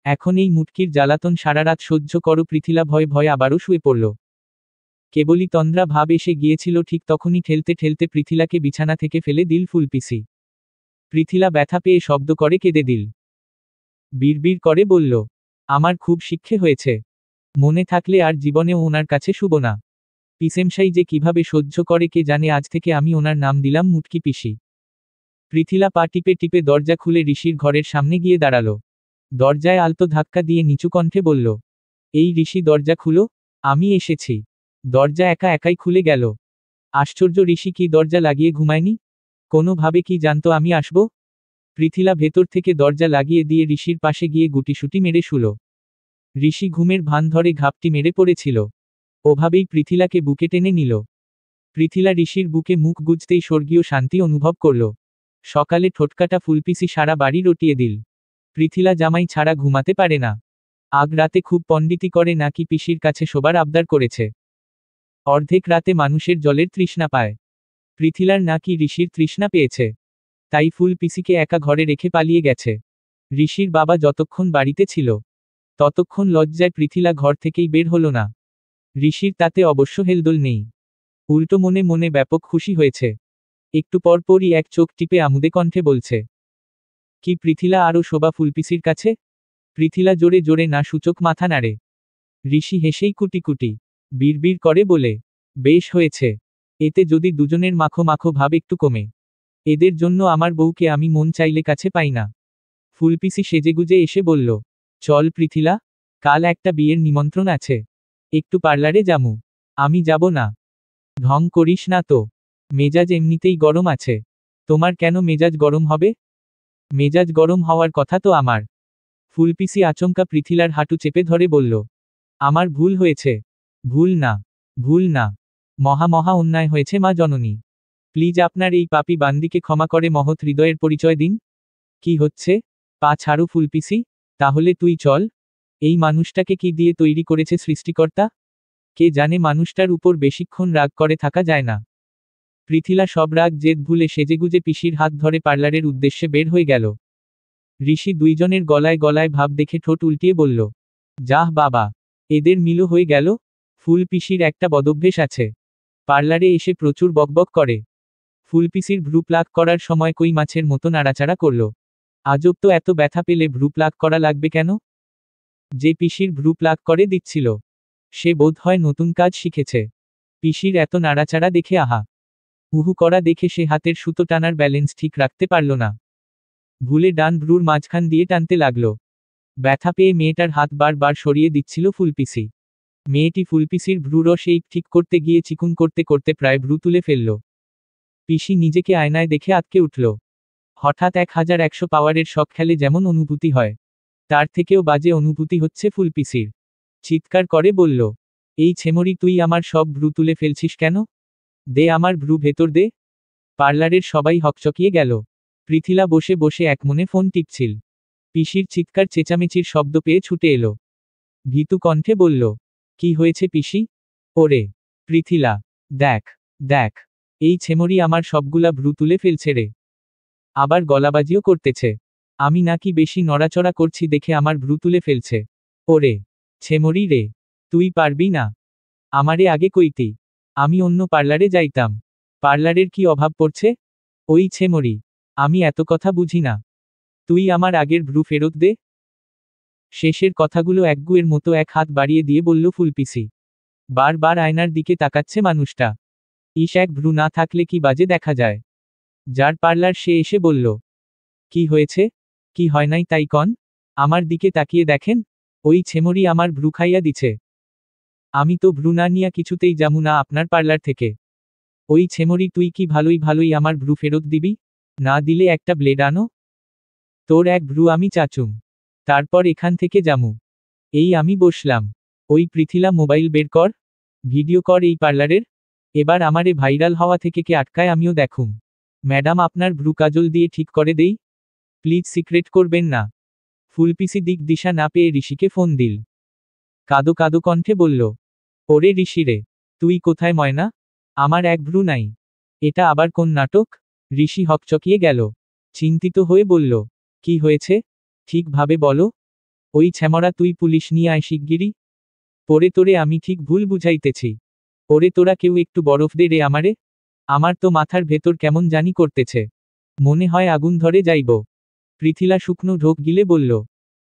এখন এই মুটকির জ্বালাতন সারারাত সহ্য করো পৃথিলা ভয়ে ভয়ে আবারও শুয়ে পড়ল। কেবলই তন্দ্রা ভাব এসে গিয়েছিল, ঠিক তখনই ঠেলতে ঠেলতে পৃথিলাকে বিছানা থেকে ফেলে দিল ফুলপিসি। পৃথিলা ব্যথা পেয়ে শব্দ করে কেঁদে দিল। বিড়বিড় করে বলল, আমার খুব শিক্ষে হয়েছে, মনে থাকলে আর জীবনেও ওনার কাছে শুব না। পিসেমশাই যে কিভাবে সহ্য করে কে জানে, আজ থেকে আমি ওনার নাম দিলাম মুটকি পিসি। পৃথিলা পা টিপে টিপে দরজা খুলে ঋষির ঘরের সামনে গিয়ে দাঁড়ালো। দরজায় আলতো ধাক্কা দিয়ে নিচু কণ্ঠে বলল, এই ঋষি দরজা খুলো, আমি এসেছি। দরজা একা একাই খুলে গেল। আশ্চর্য, ঋষি কি দরজা লাগিয়ে ঘুমায়নি? কোনোভাবে কি জানতো আমি আসব? পৃথিলা ভেতর থেকে দরজা লাগিয়ে দিয়ে ঋষির পাশে গিয়ে গুটিসুটি মেরে শুল। ঋষি ঘুমের ভান ধরে ঘাপটি মেরে পড়েছিল। ওভাবেই পৃথিলাকে বুকে টেনে নিল। পৃথিলা ঋষির বুকে মুখ গুজতেই স্বর্গীয় শান্তি অনুভব করল। সকালে ঠোঁটকাটা ফুলপিসি সারা বাড়ি রটিয়ে দিল। পৃথিলা জামাই ছাড়া ঘুমাতে পারে না। আগ রাতে খুব পণ্ডিতি করে নাকি পিসির কাছে শোবার আবদার করেছে। অর্ধেক রাতে মানুষের জলের তৃষ্ণা পায়, পৃথিলার নাকি ঋষির তৃষ্ণা পেয়েছে। তাই ফুলপিসিকে একা ঘরে রেখে পালিয়ে গেছে। ঋষির বাবা যতক্ষণ বাড়িতে ছিল ততক্ষণ লজ্জায় পৃথিলা ঘর থেকেই বের হলো না। ঋষির তাতে অবশ্য হেলদোল নেই, উল্টো মনে মনে ব্যাপক খুশি হয়েছে। একটু পরপরই এক চোখ টিপে আমুদে কণ্ঠে বলছে, কি পৃথিলা আরও শোভা ফুলপিসির কাছে? পৃথিলা জোরে জোরে না সূচক মাথা নাড়ে। ঋষি হেসেই কুটি কুটি বিড়বিড় করে বলে, বেশ হয়েছে, এতে যদি দুজনের মাখো মাখো ভাব একটু কমে। এদের জন্য আমার বউকে আমি মন চাইলে কাছে পাই না। ফুলপিসি সেজেগুজে এসে বলল, চল পৃথিলা, কাল একটা বিয়ের নিমন্ত্রণ আছে, একটু পার্লারে যামু। আমি যাব না। ঢং করিস না তো, মেজাজ এমনিতেই গরম আছে। তোমার কেন মেজাজ গরম হবে? মেজাজ গরম হওয়ার কথা তো আমার। ফুলপিসি আচমকা পৃথিলার হাঁটু চেপে ধরে বলল, আমার ভুল হয়েছে। ভুল না, ভুল না, মহা মহা অন্যায় হয়েছে মা জননী। প্লিজ আপনার এই পাপী বান্দিকে ক্ষমা করে মহৎ হৃদয়ের পরিচয় দিন। কি হচ্ছে? পা ছাড়ো ফুলপিসি, তাহলে তুই চল। এই মানুষটাকে কি দিয়ে তৈরি করেছে সৃষ্টিকর্তা? কে জানে, মানুষটার উপর বেশিক্ষণ রাগ করে থাকা যায় না। পৃথিলা সব রাগ জেদ ভুলে সেজেগুজে পিসির হাত ধরে পার্লারের উদ্দেশ্যে বের হয়ে গেল। ঋষি দুইজনের গলায় গলায় ভাব দেখে ঠোঁট উল্টিয়ে বলল, যাহ বাবা, এদের মিলো হয়ে গেল। ফুলপিসির একটা বদভ্যেস আছে, পার্লারে এসে প্রচুর বকবক করে। ফুলপিসির ভ্রু প্লাক করার সময় কই মাছের মতো নাড়াচাড়া করল। আজব তো, এত ব্যথা পেলে ভ্রু প্লাক করা লাগবে কেন? যে পিসির ভ্রু প্লাক করে দিচ্ছিল সে বোধ হয় নতুন কাজ শিখেছে। পিসির এত নাড়াচাড়া দেখে আহা উহু করা দেখে সে হাতের সুতো টানার ব্যালেন্স ঠিক রাখতে পারল না। ভুলে ডান ভ্রুর মাঝখান দিয়ে টানতে লাগলো। ব্যথা পেয়ে মেয়েটার হাত বার সরিয়ে দিচ্ছিল ফুলপিসি। মেয়েটি ফুলপিসির ভ্রুরস এই ঠিক করতে গিয়ে চিকুন করতে করতে প্রায় ভ্রু তুলে ফেলল। পিসি নিজেকে আয়নায় দেখে আঁতকে উঠল। হঠাৎ 1100 পাওয়ারের শক খেলে যেমন অনুভূতি হয়, তার থেকেও বাজে অনুভূতি হচ্ছে ফুলপিসির। চিৎকার করে বলল, এই ছেমরি, তুই আমার সব ভ্রু তুলে ফেলছিস কেন? দে আমার ভ্রু ভেতর দে। পার্লারের সবাই হকচকিয়ে গেল। পৃথিলা বসে বসে একমনে ফোন টিপছিল। পিসির চিৎকার চেঁচামেচির শব্দ পেয়ে ছুটে এলো। ভীতু কণ্ঠে বলল, কি হয়েছে পিসি? ওরে পৃথিলা, দেখ দেখ, এই ছেমরি আমার সবগুলা ভ্রু তুলে ফেলছে রে। আবার গলাবাজিও করতেছে। আমি নাকি বেশি নড়াচড়া করছি দেখে আমার ভ্রু তুলে ফেলছে। ওরে ছেমরি রে, তুই পারবি না। আমারে আগে কইতি, আমি অন্য পার্লারে যাইতাম। পার্লারের কি অভাব পড়ছে? ওই ছেমরি, আমি এত কথা বুঝি না। তুই আমার আগের ভ্রু ফেরত দে। শেষের কথাগুলো একগুয়ের মতো এক হাত বাড়িয়ে দিয়ে বলল ফুলপিসি। বারবার আয়নার দিকে তাকাচ্ছে মানুষটা। ইস, এক ভ্রু না থাকলে কি বাজে দেখা যায়। যার পার্লার সে এসে বলল, কি হয়েছে? কি হয় নাই তাই কন? আমার দিকে তাকিয়ে দেখেন, ওই ছেমরি আমার ভ্রু খাইয়া দিছে। আমি তো ভ্রু না নিয়া কিছুতেই যামু না আপনার পার্লার থেকে। ওই ছেমরি তুই কি ভালোই ভালোই আমার ভ্রু ফেরত দিবি? না দিলে একটা ব্লেড আনো। তোর এক ভ্রু আমি চাচুম। তারপর এখান থেকে যামু। এই আমি বসলাম। ওই পৃথিলা মোবাইল বের কর। ভিডিও কর এই পার্লারের। এবার আমারে ভাইরাল হওয়া থেকে কে আটকায় আমিও দেখুম। ম্যাডাম আপনার ভ্রু কাজল দিয়ে ঠিক করে দেই। প্লিজ সিক্রেট করবেন না। ফুলপিসি দিক দিশা না পেয়ে ঋষিকে ফোন দিল। কাদো কাদো কণ্ঠে বলল, ওরে ঋষিরে, তুই কোথায় ময়না? আমার এক ভ্রু নাই। এটা আবার কোন নাটক? ঋষি হকচকিয়ে গেল। চিন্তিত হয়ে বলল, কি হয়েছে? ঠিকভাবে বলো। ওই ছ্যামরা তুই পুলিশ নিয়ে আয় শিগগিরই। পরে তোরে আমি ঠিক ভুল বুঝাইতেছি। ওরে তোরা কেউ একটু বরফ দে রে আমারে। আমার তো মাথার ভেতর কেমন জানি করতেছে। মনে হয় আগুন ধরে যাইব। পৃথিলা শুকনো ঢোক গিলে বলল,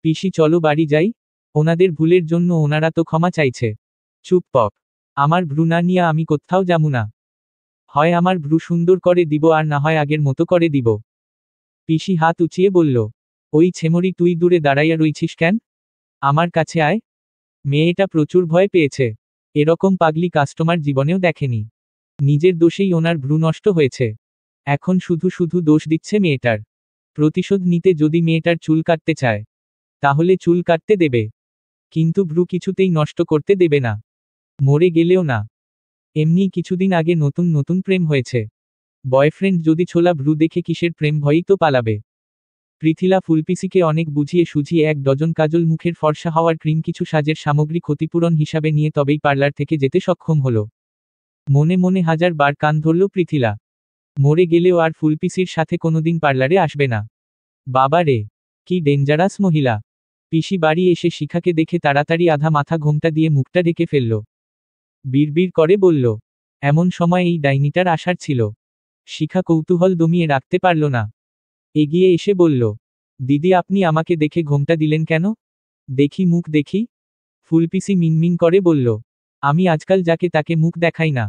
পিসি চলো বাড়ি যাই। ওনাদের ভুলের জন্য ওনারা তো ক্ষমা চাইছে। চুপ পপ। আমার ভ্রু না নিয়ে আমি কোথাও যামু না। হয় আমার ভ্রু সুন্দর করে দিব আর না হয় আগের মতো করে দিব। পিসি হাত উঁচিয়ে বলল, ওই ছেমরি তুই দূরে দাঁড়াইয়া রইছিস কেন? আমার কাছে আয়। মেয়েটা প্রচুর ভয় পেয়েছে। এরকম পাগলি কাস্টমার জীবনেও দেখেনি। নিজের দোষেই ওনার ভ্রু নষ্ট হয়েছে। এখন শুধু শুধু দোষ দিচ্ছে মেয়েটার। প্রতিশোধ নিতে যদি মেয়েটার চুল কাটতে চায়, তাহলে চুল কাটতে দেবে। কিন্তু ভ্রু কিছুতেই নষ্ট করতে দেবে না। মরে গেলেও না। এমনি কিছুদিন আগে নতুন নতুন প্রেম হয়েছে। বয়ফ্রেন্ড যদি ছোলা ভ্রু দেখে কিসের প্রেম ভয়ই তো পালাবে। পৃথিলা ফুলপিসিকে অনেক বুঝিয়ে সুঝিয়ে 1 ডজন কাজল মুখের ফর্সা হওয়ার ক্রিম কিছু সাজের সামগ্রী ক্ষতিপূরণ হিসাবে নিয়ে তবেই পার্লার থেকে যেতে সক্ষম হলো। মনে মনে 1000 বার কান ধরল পৃথিলা। মরে গেলেও আর ফুলপিসির সাথে কোনোদিন পার্লারে আসবে না। বাবা রে, কি ডেঞ্জারাস মহিলা। পিসি বাড়ি এসে শিখাকে দেখে তাড়াতাড়ি আধা মাথা ঘোমটা দিয়ে মুখটা ঢেকে ফেলল। বিড়বিড় করে বলল, এমন সময় এই ডাইনিটার আসার ছিল। শিখা কৌতূহল দমিয়ে রাখতে পারল না। এগিয়ে এসে বলল, দিদি আপনি আমাকে দেখে ঘোমটা দিলেন কেন? দেখি মুখ দেখি। ফুলপিসি মিনমিন করে বলল, আমি আজকাল যাকে তাকে মুখ দেখাই না।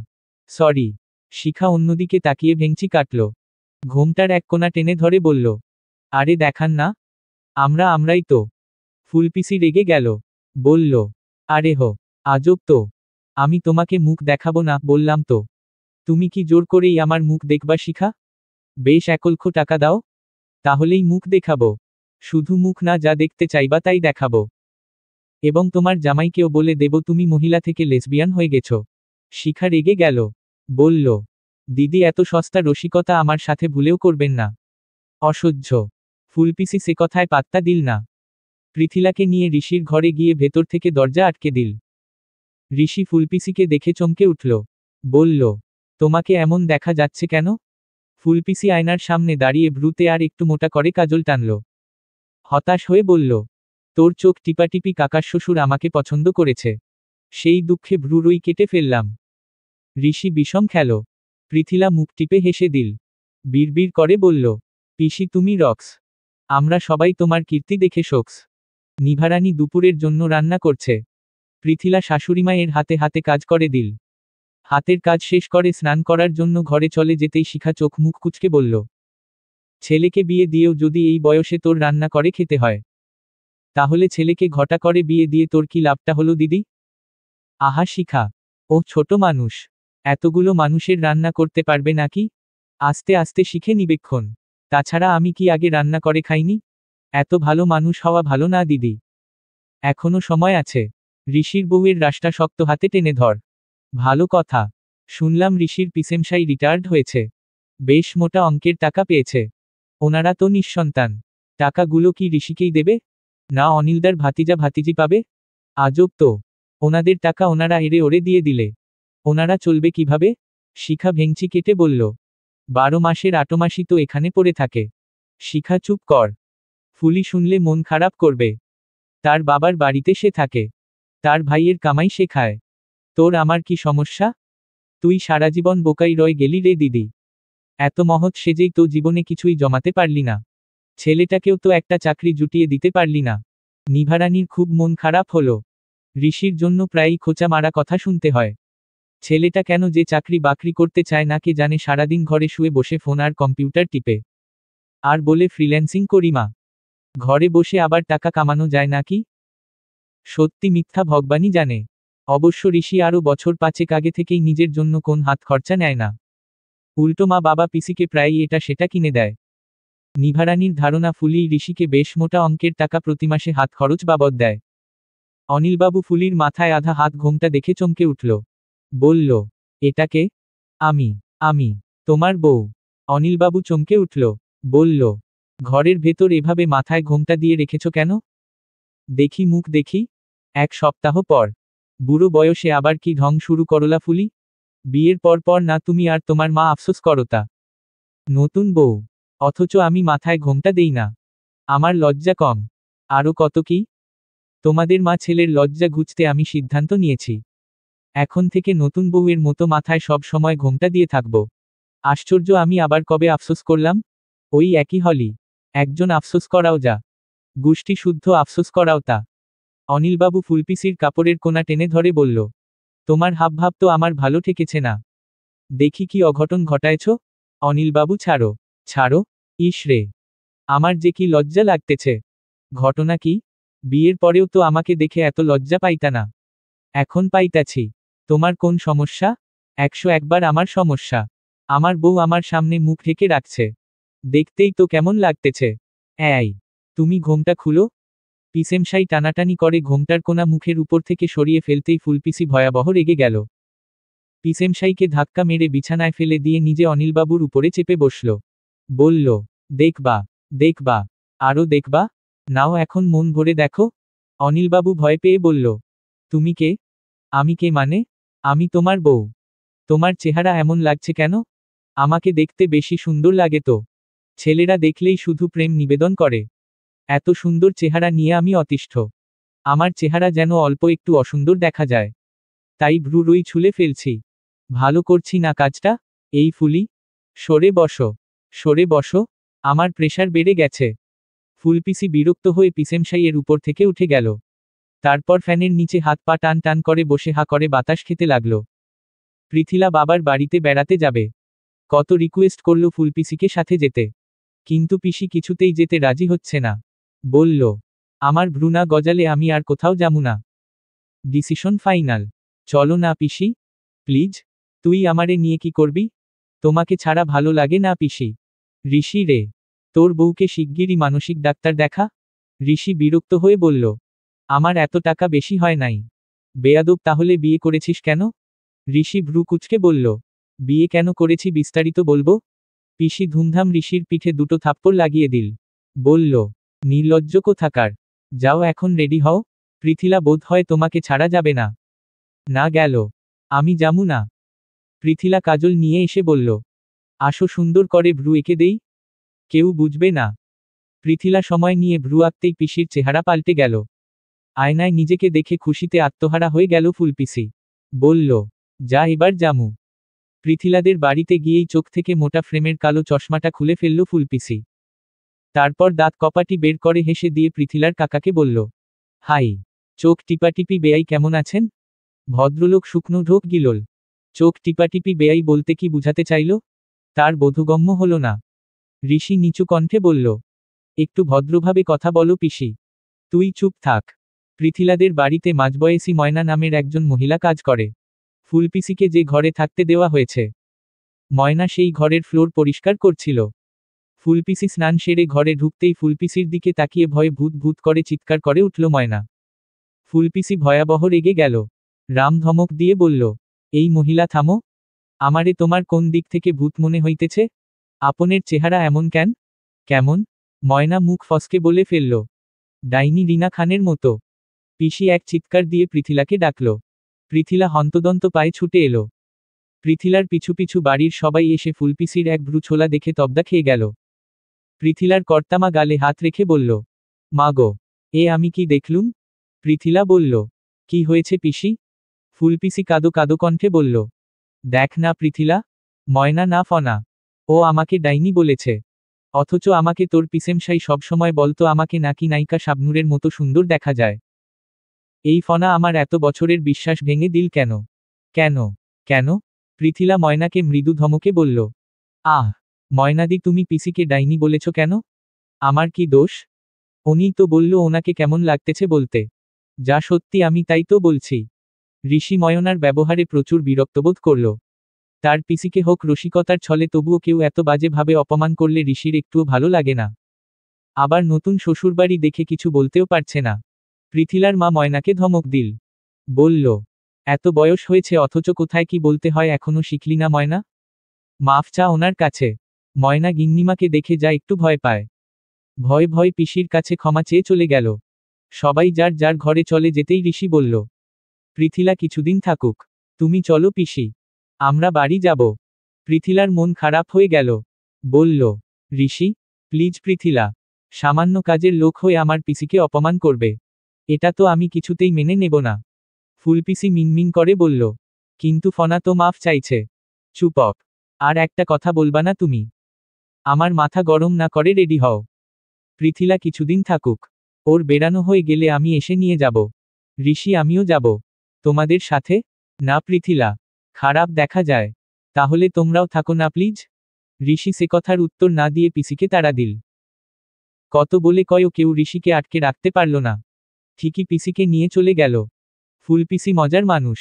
সরি। শিখা অন্যদিকে তাকিয়ে ভেঙচি কাটল। ঘোমটার এক কোণা টেনে ধরে বলল, আরে দেখান না। আমরাই তো। ফুলপিসি রেগে গেল। বলল, আরে হো, আজব তো। আমি তোমাকে মুখ দেখাবো না বললাম তো। তুমি কি জোর করেই আমার মুখ দেখবা শিখা? বেশ 1 লক্ষ টাকা দাও। তাহলেই মুখ দেখাবো। শুধু মুখ না, যা দেখতে চাইবা তাই দেখাবো। এবং তোমার জামাইকেও বলে দেব তুমি মহিলা থেকে লেসবিয়ান হয়ে গেছো। শিখা রেগে গেল। বলল, দিদি এত সস্তা রসিকতা আমার সাথে ভুলেও করবেন না। অসহ্য। ফুলপিসি সে কথায় পাত্তা দিল না। পৃথিলাকে নিয়ে ঋষির ঘরে গিয়ে ভেতর থেকে দরজা আটকে দিল। ঋষি ফুলপিসিকে দেখে চমকে উঠল। বলল, তোমাকে এমন দেখা যাচ্ছে কেন? ফুলপিসি আয়নার সামনে দাঁড়িয়ে ভ্রুতে আর একটু মোটা করে কাজল টানল। হতাশ হয়ে বলল, তোর চোখ টিপাটিপি কাকার শ্বশুর আমাকে পছন্দ করেছে। সেই দুঃখে ভ্রুরই কেটে ফেললাম। ঋষি বিষম খেল। পৃথিলা মুখ টিপে হেসে দিল। বিড়বিড় করে বলল, পিসি তুমি রক্স। আমরা সবাই তোমার কীর্তি দেখে শোকস। নিভারানি দুপুরের জন্য রান্না করছে। পৃথিলা শাশুড়িমায়ের হাতে হাতে কাজ করে দিল। হাতের কাজ শেষ করে স্নান করার জন্য ঘরে চলে যেতেই শিখা চোখ মুখ কুঁচকে বলল, ছেলেকে বিয়ে দিয়েও যদি এই বয়সে তোর রান্না করে খেতে হয়, তাহলে ছেলেকে ঘটা করে বিয়ে দিয়ে তোর কি লাভটা হলো দিদি? আহা শিখা, ও ছোট মানুষ। এতগুলো মানুষের রান্না করতে পারবে নাকি? আস্তে আস্তে শিখে নিবেক্ষণ। তাছাড়া আমি কি আগে রান্না করে খাইনি? এত ভালো মানুষ হওয়া ভালো না দিদি। এখনো সময় আছে। ঋষির বউয়ের রাশটা শক্ত হাতে টেনে ধর। ভালো কথা। শুনলাম ঋষির পিসেমশাই রিটায়ার্ড হয়েছে। বেশ মোটা অঙ্কের টাকা পেয়েছে। ওনারা তো নিঃসন্তান। টাকাগুলো কি ঋষিকেই দেবে? না অনিলদার ভাতিজা ভাতিজি পাবে? আজব তো। ওনাদের টাকা ওনারা এড়ে ওড়ে দিয়ে দিলে ওনারা চলবে কিভাবে? শিখা ভেঙচি কেটে বলল, 12 মাসের 8 মাসই তো এখানে পড়ে থাকে। শিখা চুপ কর। ফুলি শুনলে মন খারাপ করবে। তার বাবার বাড়িতে সে থাকে। তার ভাইয়ের কামাই সে খায়। তোর আমার কি সমস্যা? তুই সারা জীবন বোকাই রয়ে গেলি রে দিদি। এত মহৎ সেজেই তো জীবনে কিছুই জমাতে পারলি না। ছেলেটাকেও তো একটা চাকরি জুটিয়ে দিতে পারলি না। নিভারানির খুব মন খারাপ হলো। ঋষির জন্য প্রায়ই খোঁচা মারা কথা শুনতে হয়। ছেলেটা কেন যে চাকরি বাকরি করতে চায় না কে জানে, সারাদিন ঘরে শুয়ে বসে ফোন আর কম্পিউটার টিপে। আর বলে ফ্রিল্যান্সিং করি মা। ঘরে বসে আবার টাকা কামানো যায় নাকি? সত্যি মিথ্যা ভগবানই জানে। অবশ্য ঋষি আরও বছর 5 আগে থেকেই নিজের জন্য কোন হাত খরচা নেয় না। উল্টো মা বাবা পিসিকে প্রায়ই এটা সেটা কিনে দেয়। নিভারানির ধারণা ফুলি ঋষিকে বেশ মোটা অঙ্কের টাকা প্রতি মাসে হাত খরচ বাবদ দেয়। অনিলবাবু ফুলির মাথায় আধা হাত ঘোমটা দেখে চমকে উঠল। বলল, এটাকে? আমি আমি তোমার বউ। অনিলবাবু চমকে উঠল। বলল, ঘরের ভেতর এভাবে মাথায় ঘোমটা দিয়ে রেখেছ কেন? দেখি মুখ দেখি। 1 সপ্তাহ পর। বুড়ো বয়সে আবার কি ঢং শুরু করলা ফুলি? বিয়ের পর না তুমি আর তোমার মা আফসোস করতা। নতুন বউ, অথচ আমি মাথায় ঘোমটা দেই না। আমার লজ্জা কম? আরও কত কি। তোমাদের মা ছেলের লজ্জা ঘুচতে আমি সিদ্ধান্ত নিয়েছি। এখন থেকে নতুন বউয়ের মতো মাথায় সব সময় ঘোমটা দিয়ে থাকব। আশ্চর্য, আমি আবার কবে আফসোস করলাম? ওই একই হলি। একজন আফসোস করাও যা, গোষ্ঠী শুদ্ধ আফসোস করাও তা। অনিলবাবু ফুলপিসির কাপড়ের কোনা টেনে ধরে বলল, তোমার হাবভাব তো আমার ভালো ঠেকেছে না। দেখি কি অঘটন ঘটায়ছ? অনিলবাবু ছাড়ো, ছাড়ো। ইস রে, আমার যে কি লজ্জা লাগতেছে। ঘটনা কি? বিয়ের পরেও তো আমাকে দেখে এত লজ্জা পাইতা না। এখন পাইতাছি। তোমার কোন সমস্যা? 101 বার আমার সমস্যা। আমার বউ আমার সামনে মুখ ঢেকে রাখছে। দেখতেই তো কেমন লাগতেছে। এই, তুমি ঘোমটা খুলো। পিসেমশাই টানাটানি করে ঘোমটার কোনা মুখের উপর থেকে সরিয়ে ফেলতেই ফুলপিসি ভয়াবহ রেগে গেল। পিসেমশাইকে ধাক্কা মেরে বিছানায় ফেলে দিয়ে নিজে অনিলবাবুর উপরে চেপে বসল। বলল, দেখবা, দেখবা, আরও দেখবা। নাও এখন মন ভরে দেখো। অনিলবাবু ভয় পেয়ে বলল, তুমি কে? আমি কে মানে? আমি তোমার বউ। তোমার চেহারা এমন লাগছে কেন? আমাকে দেখতে বেশি সুন্দর লাগে তো। ছেলেরা দেখলেই শুধু প্রেম নিবেদন করে। এত সুন্দর চেহারা নিয়ে আমি অতিষ্ঠ। আমার চেহারা যেন অল্প একটু অসুন্দর দেখা যায়, তাই ভ্রুরই ছুলে ফেলছি। ভালো করছি না কাজটা? এই ফুলি, সরে বসো, সরে বসো। আমার প্রেশার বেড়ে গেছে। ফুলপিসি বিরক্ত হয়ে পিসেমশাইয়ের উপর থেকে উঠে গেল। তারপর ফ্যানের নিচে হাত পা টান টান করে বসে হা করে বাতাস খেতে লাগল। পৃথিলা বাবার বাড়িতে বেড়াতে যাবে। কত রিকোয়েস্ট করল ফুলপিসিকে সাথে যেতে, কিন্তু পিসি কিছুতেই যেতে রাজি হচ্ছে না। বলল, আমার ভ্রুনা গজালে আমি আর কোথাও যামু না। Decision final. চলো না পিসি, প্লিজ। তুই আমারে নিয়ে কি করবি? তোমাকে ছাড়া ভালো লাগে না পিসি। ঋষি রে, তোর বউকে শিগগিরই মানসিক ডাক্তার দেখা। ঋষি বিরক্ত হয়ে বলল, আমার এত টাকা বেশি হয় নাই। বেয়াদব, তাহলে বিয়ে করেছিস কেন? ঋষি ভ্রু কুঁচকে বলল, বিয়ে কেন করেছি বিস্তারিত বলবো। পিসি ধুমধাম ঋষির পিঠে দুটো থাপ্পড় লাগিয়ে দিল। বলল, নির্লজ্জ কোথাকার। যাও এখন রেডি হও। পৃথিলা বোধ হয় তোমাকে ছাড়া যাবে না। না গেল আমি যামু না। পৃথিলা কাজল নিয়ে এসে বলল, আসো সুন্দর করে ভ্রু এঁকে দেই। কেউ বুঝবে না। পৃথিলা সময় নিয়ে ভ্রু আঁকতেই পিসির চেহারা পাল্টে গেল। আয়নায় নিজেকে দেখে খুশিতে আত্মহারা হয়ে গেল ফুলপিসি। বলল, যা এবার জামু। পৃথিলাদের বাড়িতে গিয়েই চোখ থেকে মোটা ফ্রেমের কালো চশমাটা খুলে ফেলল ফুলপিসি। তারপর দাঁত কপাটি বের করে হেসে দিয়ে পৃথিলার কাকাকে বলল, হাই। চোখ টিপাটিপি বেয়াই কেমন আছেন? ভদ্রলোক শুকনো ঢোক গিলল। চোখ টিপাটিপি বেয়াই বলতে কি বুঝাতে চাইল, তার বোধগম্য হল না। ঋষি নিচু কণ্ঠে বলল, একটু ভদ্রভাবে কথা বলো পিসি। তুই চুপ থাক। পৃথিলাদের বাড়িতে মাঝবয়সী ময়না নামের একজন মহিলা কাজ করে। ফুলপিসিকে যে ঘরে থাকতে দেওয়া হয়েছে, ময়না সেই ঘরের ফ্লোর পরিষ্কার করছিল। ফুলপিসি স্নান সেরে ঘরে ঢুকতেই ফুলপিসির দিকে তাকিয়ে ভয়ে ভূত ভূত করে চিৎকার করে উঠল ময়না। ফুলপিসি ভয়াবহ রেগে গেল। রাম ধমক দিয়ে বলল, এই মহিলা থামো। আমারে তোমার কোন দিক থেকে ভূত মনে হইতেছে? আপনের চেহারা এমন কেন? কেমন? ময়না মুখ ফসকে বলে ফেলল, ডাইনি রিনা খানের মতো। পিসি এক চিৎকার দিয়ে পৃথিলাকে ডাকল। পৃথিলা হন্তদন্ত পায়ে ছুটে এলো। পৃথিলার পিছু পিছু বাড়ির সবাই এসে ফুলপিসির এক ভ্রু ছোলা দেখে তব্দা খেয়ে গেল। পৃথিলার কর্তামা গালে হাত রেখে বলল, মা গো, এ আমি কি দেখলুম? পৃথিলা বলল, কি হয়েছে পিসি? ফুলপিসি কাদো কাদো কণ্ঠে বলল, দেখ না পৃথিলা, ময়না না ফনা। ও আমাকে ডাইনি বলেছে। অথচ আমাকে তোর পিসেমশাই সবসময় বলতো আমাকে নাকি নায়িকা শাবনূরের মতো সুন্দর দেখা যায়। এই ফনা আমার এত বছরের বিশ্বাস ভেঙে দিল কেন? কেন? কেন? পৃথিলা ময়নাকে মৃদু ধমকে বলল, আহ! ময়নাদি, তুমি পিসিকে ডাইনি বলেছ কেন? আমার কি দোষ? উনিই তো বলল ওনাকে কেমন লাগতেছে বলতে। যা সত্যি আমি তাই তো বলছি। ঋষি ময়নার ব্যবহারে প্রচুর বিরক্তবোধ করল। তার পিসিকে হোক রসিকতার ছলে, তবুও কেউ এত বাজেভাবে অপমান করলে ঋষির একটুও ভালো লাগে না। আবার নতুন শ্বশুরবাড়ি দেখে কিছু বলতেও পারছে না। পৃথিলার মা ময়নাকে ধমক দিল। বলল, এত বয়স হয়েছে অথচ কোথায় কি বলতে হয় এখনো শিখলি না ময়না? মাফ চা ওনার কাছে। ময়না গিন্নিমাকে দেখে যা একটু ভয় পায়। ভয় ভয় পিসির কাছে ক্ষমা চেয়ে চলে গেল। সবাই যার যার ঘরে চলে যেতেই ঋষি বলল, পৃথিলা কিছুদিন থাকুক। তুমি চলো পিসি, আমরা বাড়ি যাব। পৃথিলার মন খারাপ হয়ে গেল। বলল, ঋষি, প্লিজ পৃথিলা, সামান্য কাজের লোক হয়ে আমার পিসিকে অপমান করবে? এটা তো আমি কিছুতেই মেনে নেব না। ফুলপিসি মিনমিন করে বলল, কিন্তু ফনা তো মাফ চাইছে। চুপক। আর একটা কথা বলবা না তুমি। আমার মাথা গরম না করে রেডি হও। পৃথিলা কিছুদিন থাকুক। ওর বেড়ানো হয়ে গেলে আমি এসে নিয়ে যাব। ঋষি, আমিও যাব। তোমাদের সাথে? না পৃথিলা, খারাপ দেখা যায়। তাহলে তোমরাও থাকো না প্লিজ। ঋষি সে কথার উত্তর না দিয়ে পিসিকে তাড়া দিল। কত বলে কয়ও কেউ ঋষিকে আটকে রাখতে পারল না। ঠিকই পিসিকে নিয়ে চলে গেল। ফুলপিসি মজার মানুষ,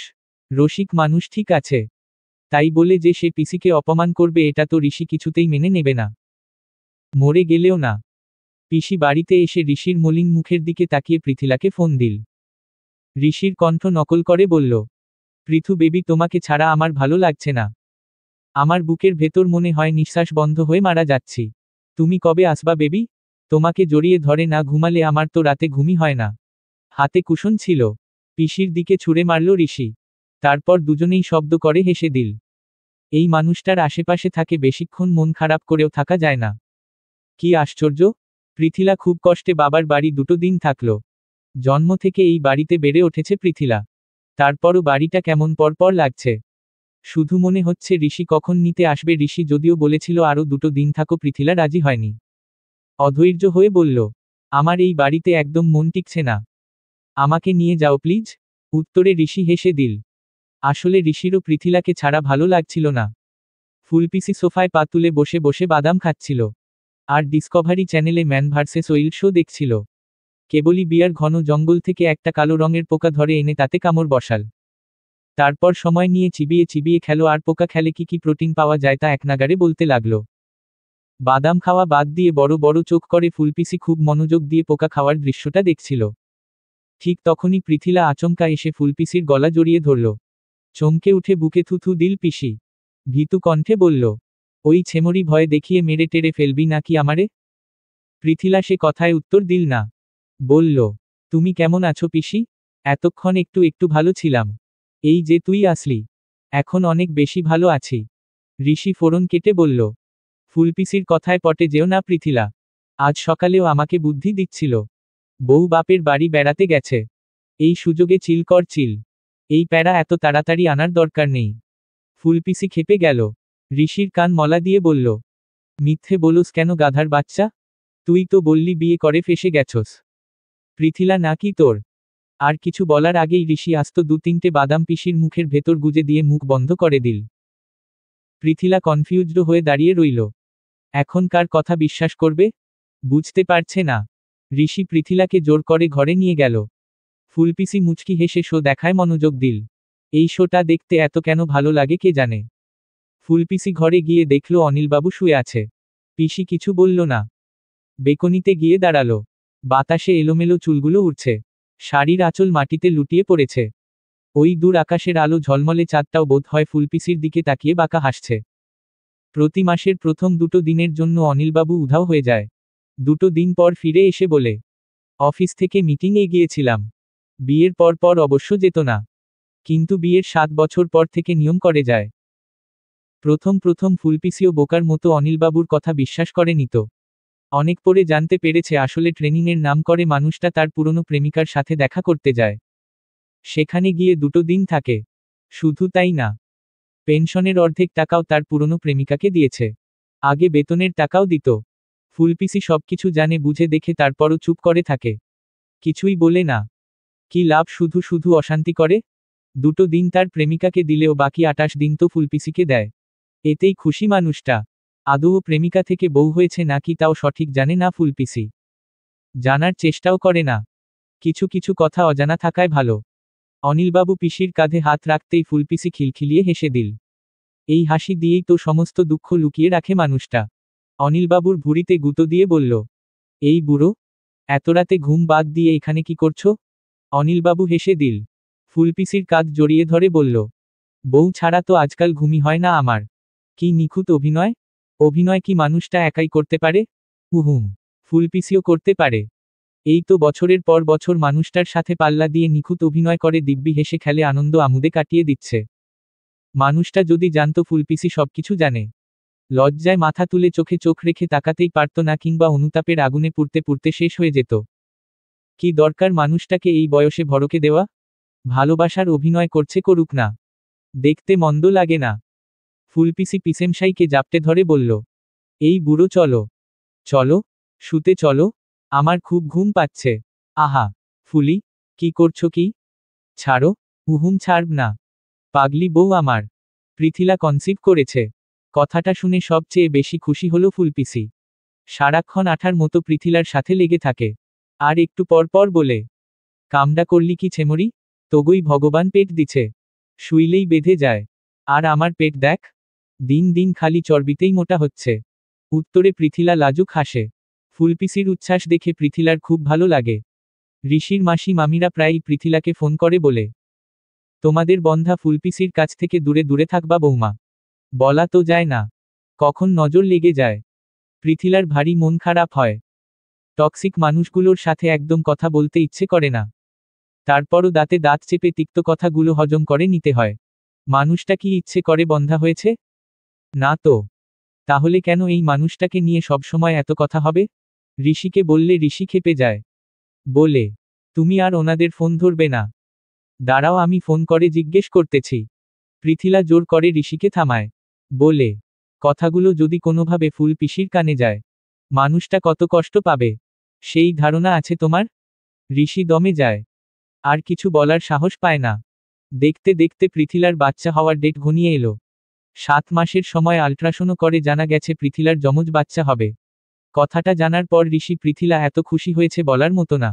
রসিক মানুষ ঠিক আছে, তাই বলে যে সে পিসিকে অপমান করবে এটা তো ঋষি কিছুতেই মেনে নেবে না। মরে গেলেও না। পিসি বাড়িতে এসে ঋষির মলিন মুখের দিকে তাকিয়ে পৃথিলাকে ফোন দিল। ঋষির কণ্ঠ নকল করে বলল, পৃথু বেবি, তোমাকে ছাড়া আমার ভালো লাগছে না। আমার বুকের ভেতর মনে হয় নিঃশ্বাস বন্ধ হয়ে মারা যাচ্ছি। তুমি কবে আসবা বেবি? তোমাকে জড়িয়ে ধরে না ঘুমালে আমার তো রাতে ঘুমই হয় না। হাতে কুশন ছিল। পিসির দিকে ছুঁড়ে মারল ঋষি। তারপর দুজনেই শব্দ করে হেসে দিল। এই মানুষটার আশেপাশে থাকে বেশিক্ষণ মন খারাপ করেও থাকা যায় না। কি আশ্চর্য! পৃথিলা খুব কষ্টে বাবার বাড়ি 2 দিন থাকল। জন্ম থেকে এই বাড়িতে বেড়ে উঠেছে পৃথিলা। তারপরও বাড়িটা কেমন পরপর লাগছে। শুধু মনে হচ্ছে ঋষি কখন নিতে আসবে। ঋষি যদিও বলেছিল আরও 2 দিন থাকো, পৃথিলা রাজি হয়নি। অধৈর্য হয়ে বলল, আমার এই বাড়িতে একদম মন টিকছে না। আমাকে নিয়ে যাও প্লিজ। উত্তরে ঋষি হেসে দিল। আসলে ঋষিরও পৃথিলাকে ছাড়া ভালো লাগছিল না। ফুলপিসি সোফায় পা তুলে বসে বসে বাদাম খাচ্ছিল। আর ডিসকভারি চ্যানেলে ম্যান ভার্সেস ওয়াইল্ড শো দেখছিল। কেবলই বিয়ার ঘন জঙ্গল থেকে একটা কালো রঙের পোকা ধরে এনে তাতে কামড় বসাল। তারপর সময় নিয়ে চিবিয়ে চিবিয়ে খেলো, আর পোকা খেলে কি কি প্রোটিন পাওয়া যায় তা একনাগাড়ে বলতে লাগলো। বাদাম খাওয়া বাদ দিয়ে বড় বড় চোখ করে ফুলপিসি খুব মনোযোগ দিয়ে পোকা খাওয়ার দৃশ্যটা দেখছিল। ঠিক তখনই পৃথিলা আচমকা এসে ফুলপিসির গলা জড়িয়ে ধরল। চমকে উঠে বুকে থুথু দিল পিসি। ভীতু কণ্ঠে বলল, ওই ছেমরি ভয় দেখিয়ে মেরে টেরে ফেলবি নাকি আমারে? পৃথিলা সে কথায় উত্তর দিল না। বলল, তুমি কেমন আছো পিসি? এতক্ষণ একটু একটু ভালো ছিলাম। এই যে তুই আসলি, এখন অনেক বেশি ভালো আছি। ঋষি ফোড়ন কেটে বলল, ফুলপিসির কথায় পটে যেও না পৃথিলা। আজ সকালেও আমাকে বুদ্ধি দিচ্ছিল। বউ বাপের বাড়ি বেড়াতে গেছে। এই সুযোগে চিল কর চিল। এই প্যারা এত তাড়াতাড়ি আনার দরকার নেই। ফুলপিসি খেপে গেল। ঋষির কান মলা দিয়ে বলল, মিথ্যে বলোস কেন গাধার বাচ্চা? তুই তো বললি বিয়ে করে ফেসে গেছস। পৃথিলা নাকি তোর? আর কিছু বলার আগেই ঋষি আস্ত 2-3টে বাদাম পিসির মুখের ভেতর গুজে দিয়ে মুখ বন্ধ করে দিল। পৃথিলা কনফিউজড হয়ে দাঁড়িয়ে রইল। এখন কার কথা বিশ্বাস করবে? বুঝতে পারছে না। ঋষি পৃথিলাকে জোর করে ঘরে নিয়ে গেল। ফুলপিসি মুচকি হেসে শো দেখায় মনোযোগ দিল। এই শোটা দেখতে এত কেন ভালো লাগে কে জানে। ফুলপিসি ঘরে গিয়ে দেখল অনিলবাবু শুয়ে আছে। পিসি কিছু বলল না। বেকনিতে গিয়ে দাঁড়ালো। বাতাসে এলোমেলো চুলগুলো উড়ছে। শাড়ির আঁচল মাটিতে লুটিয়ে পড়েছে। ওই দূর আকাশের আলো ঝলমলে চাঁদটাও বোধ হয় ফুলপিসির দিকে তাকিয়ে বাঁকা হাসছে। প্রতি মাসের প্রথম 2 দিনের জন্য অনিলবাবু উধাও হয়ে যায়। 2 দিন পর ফিরে এসে বলে, অফিস থেকে মিটিংয়ে গিয়েছিলাম। বিয়ের পর পর অবশ্য যেত না। কিন্তু বিয়ের 7 বছর পর থেকে নিয়ম করে যায়। প্রথম প্রথম ফুলপিসিও বোকার মতো অনিলবাবুর কথা বিশ্বাস করে নিত। অনেক পরে জানতে পেরেছে আসলে ট্রেনিংয়ের নাম করে মানুষটা তার পুরনো প্রেমিকার সাথে দেখা করতে যায়। সেখানে গিয়ে 2 দিন থাকে। শুধু তাই না, পেনশনের অর্ধেক টাকাও তার পুরনো প্রেমিকাকে দিয়েছে। আগে বেতনের টাকাও দিত। ফুলপিসি সবকিছু জানে বুঝে দেখে তারপরও চুপ করে থাকে। কিছুই বলে না। কি লাভ, শুধু শুধু অশান্তি করে। 2 দিন তার প্রেমিকাকে দিলেও বাকি 28 দিন তো ফুলপিসিকে দেয়। এতেই খুশি মানুষটা। আদৌ প্রেমিকা থেকে বউ হয়েছে নাকি তাও সঠিক জানে না ফুলপিসি। জানার চেষ্টাও করে না। কিছু কিছু কথা অজানা থাকায় ভালো। অনিলবাবু পিসির কাঁধে হাত রাখতেই ফুলপিসি খিলখিলিয়ে হেসে দিল। এই হাসি দিয়েই তো সমস্ত দুঃখ লুকিয়ে রাখে মানুষটা। অনিলবাবুর ভুঁড়িতে গুঁতো দিয়ে বলল, এই বুড়ো, এত রাতে ঘুম বাদ দিয়ে এখানে কি করছো? অনিলবাবু হেসে দিল। ফুলপিসির কাঁধ জড়িয়ে ধরে বলল, বউ ছাড়া তো আজকাল ঘুমই হয় না আমার। কি নিখুঁত অভিনয়! অভিনয় কি মানুষটা একাই করতে পারে? হুহুম, ফুলপিসিও করতে পারে। এই তো বছরের পর বছর মানুষটার সাথে পাল্লা দিয়ে নিখুঁত অভিনয় করে দিব্যি হেসে খেলে আনন্দ আমোদে কাটিয়ে দিচ্ছে। মানুষটা যদি জানতো ফুলপিসি সবকিছু জানে, লজ্জায় মাথা তুলে চোখে চোখ রেখে তাকাতেই পারত না, কিংবা অনুতাপের আগুনে পুড়তে পুড়তে শেষ হয়ে যেত। কি দরকার মানুষটাকে এই বয়সে ভড়কে দেওয়া? ভালোবাসার অভিনয় করছে, করুক না, দেখতে মন্দ লাগে না। ফুলপিসি পিসেমশাইকে জাপটে ধরে বলল, এই বুড়ো চলো, চলো, শুতে চলো, আমার খুব ঘুম পাচ্ছে। আহা, ফুলি, কি করছো কি? ছাড়ো। হুহুম, ছাড়ব না। পাগলি বউ আমার। পৃথিলা কনসিভ করেছে। কথাটা শুনে সবচেয়ে বেশি খুশি হলো ফুলপিসি। সারাক্ষণ আঠার মতো পৃথিলার সাথে লেগে থাকে। আর একটু পর পর বলে, কামডা করলি কি ছেমরি? তগুই ভগবান পেট দিছে, শুইলেই বেঁধে যায়। আর আমার পেট দেখ, দিন দিন খালি চর্বিতেই মোটা হচ্ছে। উত্তরে পৃথিলা লাজুক হাসে। ফুলপিসির উচ্ছ্বাস দেখে পৃথিলার খুব ভালো লাগে। ঋষির মাসি মামিরা প্রায়ই পৃথিলাকে ফোন করে বলে, তোমাদের বন্ধা ফুলপিসির কাছ থেকে দূরে দূরে থাকবা বৌমা। বলা তো যায় না, কখন নজর লেগে যায়। পৃথিলার ভারী মন খারাপ হয়। টক্সিক মানুষগুলোর সাথে একদম কথা বলতে ইচ্ছে করে না। তারপরও দাঁতে দাঁত চেপে তিক্ত কথাগুলো হজম করে নিতে হয়। মানুষটা কি ইচ্ছে করে বন্ধা হয়েছে? না তো। তাহলে কেন এই মানুষটাকে নিয়ে সবসময় এত কথা হবে? ঋষিকে বললে ঋষি খেপে যায়। বলে, তুমি আর ওনাদের ফোন ধরবে না? দাঁড়াও, আমি ফোন করে জিজ্ঞেস করতেছি। পৃথিলা জোর করে ঋষিকে থামায়। বলে, কথাগুলো যদি কোনোভাবে ফুলপিসির কানে যায়, মানুষটা কত কষ্ট পাবে, সেই ধারণা আছে তোমার? ঋষি দমে যায়। আর কিছু বলার সাহস পায় না। দেখতে দেখতে পৃথিলার বাচ্চা হওয়ার ডেট ঘনিয়ে এলো। 7 মাসের সময় আল্ট্রাসাউন্ড করে জানা গেছে পৃথিলার যমজ বাচ্চা হবে। কথাটা জানার পর ঋষি পৃথিলা এত খুশি হয়েছে বলার মতো না।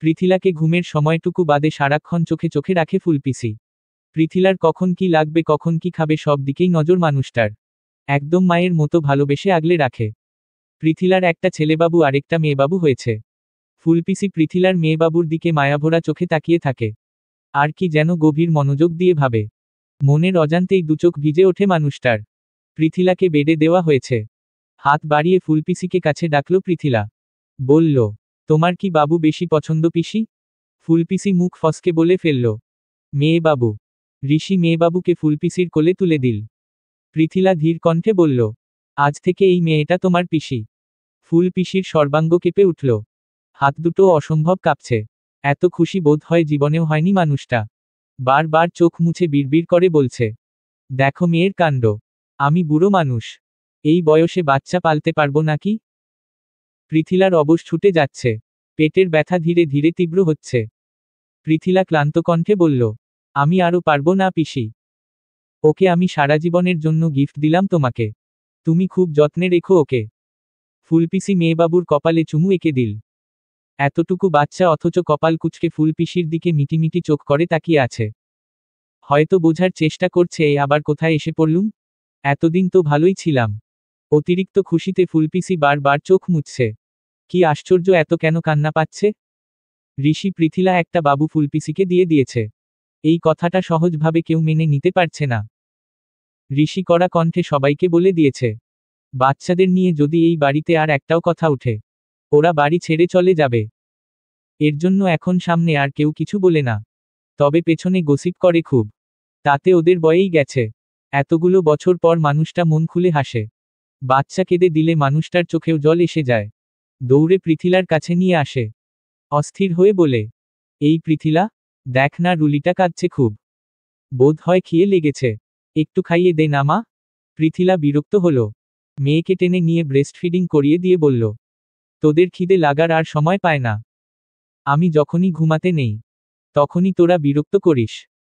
পৃথিলাকে ঘুমের সময়টুকু বাদে সারাক্ষণ চোখে চোখে রাখে ফুলপিসি। পৃথিলার কখন কি লাগবে, কখন কি খাবে, সব দিকেই নজর মানুষটার। একদম মায়ের মতো ভালোবেসে আগলে রাখে। পৃথিলার একটা ছেলেবাবু আর একটা মেয়েবাবু হয়েছে। ফুলপিসি পৃথিলার মেয়েবাবুর দিকে মায়াভরা চোখে তাকিয়ে থাকে। আর কি যেন গভীর মনোযোগ দিয়ে ভাবে। মনের অজান্তেই দুচোখ ভিজে ওঠে মানুষটার। পৃথিলাকে বেডে দেওয়া হয়েছে। হাত বাড়িয়ে ফুলপিসিকে কাছে ডাকল পৃথিলা। বলল, তোমার কি বাবু বেশি পছন্দ পিসি? ফুলপিসি মুখ ফসকে বলে ফেলল, মেয়েবাবু। ঋষি মেয়েবাবুকে ফুলপিসির কোলে তুলে দিল। পৃথিলা ধীর কণ্ঠে বলল, আজ থেকে এই মেয়েটা তোমার পিসি। ফুলপিসির সর্বাঙ্গ কেঁপে উঠল। হাত দুটো অসম্ভব কাঁপছে। এত খুশি বোধ হয় জীবনেও হয়নি মানুষটা। বারবার চোখ মুছে বিড়বিড় করে বলছে, দেখো মেয়ের কাণ্ড, আমি বুড়ো মানুষ, এই বয়সে বাচ্চা পালতে পারবো নাকি? পৃথিলার অবশ ছুটে যাচ্ছে। পেটের ব্যথা ধীরে ধীরে তীব্র হচ্ছে। পৃথিলা ক্লান্ত কণ্ঠে বলল, আমি আরও পারবো না পিসি। ওকে আমি সারা জীবনের জন্য গিফট দিলাম তোমাকে। তুমি খুব যত্নে রেখো ওকে। ফুলপিসি মেয়েবাবুর কপালে চুমু এঁকে দিল। এতটুকু বাচ্চা অথচ কপাল কুঁচকে ফুলপিসির দিকে মিটিমিটি চোখ করে তাকিয়ে আছে। হয়তো বোঝার চেষ্টা করছে, এই আবার কোথায় এসে পড়লুম, এতদিন তো ভালোই ছিলাম। অতিরিক্ত খুশিতে ফুলপিসি বারবার চোখ মুছছে। কি আশ্চর্য, এত কেন কান্না পাচ্ছে? ঋষি পৃথিলা একটা বাবু ফুলপিসিকে দিয়ে দিয়েছে, এই কথাটা সহজভাবে কেউ মেনে নিতে পারছে না। ঋষি কড়া কণ্ঠে সবাইকে বলে দিয়েছে, বাচ্চাদের নিয়ে যদি এই বাড়িতে আর একটাও কথা ওঠে, ওরা বাড়ি ছেড়ে চলে যাবে। এর জন্য এখন সামনে আর কেউ কিছু বলে না, তবে পেছনে গসিপ করে খুব। তাতে ওদের বয়েই গেছে। এতগুলো বছর পর মানুষটা মন খুলে হাসে। বাচ্চা কেঁদে দিলে মানুষটার চোখেও জল এসে যায়। দৌড়ে পৃথিলার কাছে নিয়ে আসে। অস্থির হয়ে বলে, এই পৃথিলা, দেখ না রুলিটা কাঁদছে খুব, বোধ হয় খিয়ে লেগেছে, একটু খাইয়ে দে না মা। পৃথিলা বিরক্ত হলো। মেয়েকে টেনে নিয়ে ব্রেস্ট ফিডিং করিয়ে দিয়ে বলল, তোদের খিদে লাগার আর সময় পায় না। আমি যখনই ঘুমাতে নেই, তখনই তোরা বিরক্ত করিস।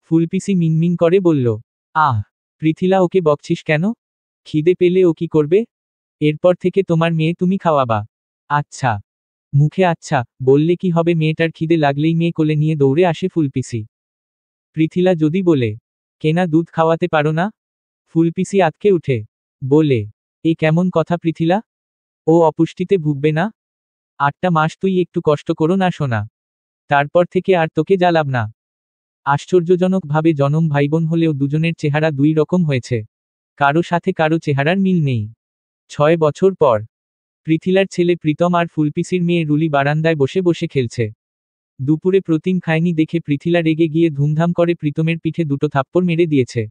ফুলপিসি মিনমিন করে বলল, আহ, পৃথিলা ওকে বকছিস কেন? খিদে পেলে ও কি করবে? এরপর থেকে তোমার মেয়ে তুমি খাওয়াবা। আচ্ছা। মুখে আচ্ছা বললে কি হবে? মেয়েটার খিদে লাগলেই মেয়ে কোলে নিয়ে দৌড়ে আসে ফুলপিসি। পৃথিলা যদি বলে, কেনা দুধ খাওয়াতে পারো না? ফুলপিসি আঁতকে উঠে বলে, এ কেমন কথা পৃথিলা? ও অপুষ্টিতে ভুগবে না? 8টা মাস তুই একটু কষ্ট করো না সোনা। তারপর থেকে আর তোকে জ্বালাব না। আশ্চর্যজনকভাবে জনম ভাইবোন হলেও দুজনের চেহারা দুই রকম হয়েছে। কারো সাথে কারো চেহারার মিল নেই। 6 বছর পর পৃথিলার ছেলে প্রীতম আর ফুলপিসির মেয়ে রুলি বারান্দায় বসে বসে খেলছে। দুপুরে প্রতিম খায়নি দেখে পৃথিলা রেগে গিয়ে ধুমধাম করে প্রীতমের পিঠে 2টো থাপ্পড় মেরে দিয়েছে।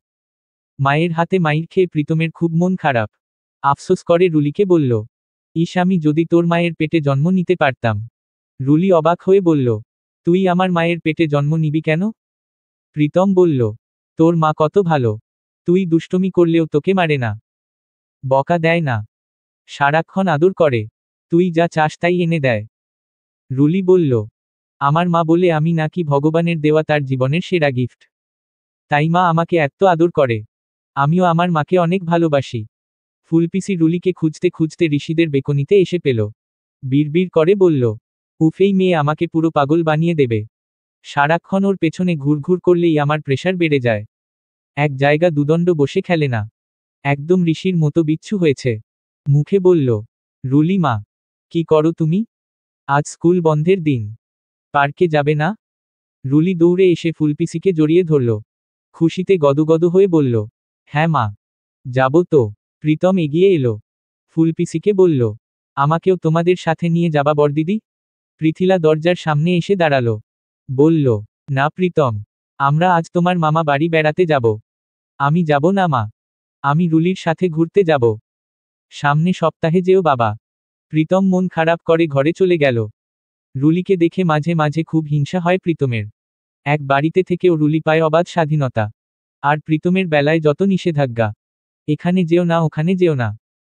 মায়ের হাতে মাইর খেয়ে প্রীতমের খুব মন খারাপ। আফসোস করে রুলিকে বলল, ইস, আমি যদি তোর মায়ের পেটে জন্ম নিতে পারতাম। রুলি অবাক হয়ে বলল, তুই আমার মায়ের পেটে জন্ম নিবি কেন? প্রীতম বলল, তোর মা কত ভালো। তুই দুষ্টমি করলেও তোকে মারে না, বকা দেয় না, সারাক্ষণ আদর করে, তুই যা চাস তাই এনে দেয়। রুলি বলল, আমার মা বলে আমি নাকি ভগবানের দেওয়া তার জীবনের সেরা গিফট। তাই মা আমাকে এত আদর করে। আমিও আমার মাকে অনেক ভালোবাসি। ফুলপিসি রুলিকে খুঁজতে খুঁজতে ঋষিদের বেকনিতে এসে পেল। বিড়বিড় করে বলল, উফেই মেয়ে আমাকে পুরো পাগল বানিয়ে দেবে। সারাক্ষণ ওর পেছনে ঘুরঘুর করলেই আমার প্রেশার বেড়ে যায়। এক জায়গা দুদণ্ড বসে খেলে না। একদম ঋষির মতো বিচ্ছু হয়েছে। মুখে বলল, রুলি মা, কি করো তুমি? আজ স্কুল বন্ধের দিন, পার্কে যাবে না? রুলি দৌড়ে এসে ফুলপিসিকে জড়িয়ে ধরল। খুশিতে গদগদ হয়ে বলল, হ্যাঁ মা, যাব তো। প্রীতম এগিয়ে এলো। ফুলপিসিকে বলল, আমাকেও তোমাদের সাথে নিয়ে যাবা বড়দিদি? পৃথিলা দরজার সামনে এসে দাঁড়ালো। বলল, না প্রীতম, আমরা আজ তোমার মামা বাড়ি বেড়াতে যাব। আমি যাব না মা, আমি রুলির সাথে ঘুরতে যাব। সামনে সপ্তাহে যেও বাবা। প্রীতম মন খারাপ করে ঘরে চলে গেল। রুলিকে দেখে মাঝে মাঝে খুব হিংসা হয় প্রীতমের। এক বাড়িতে থেকেও রুলি পায় অবাধ স্বাধীনতা। আর প্রীতমের বেলায় যত নিষেধাজ্ঞা। এখানে যেও না, ওখানে যেও না,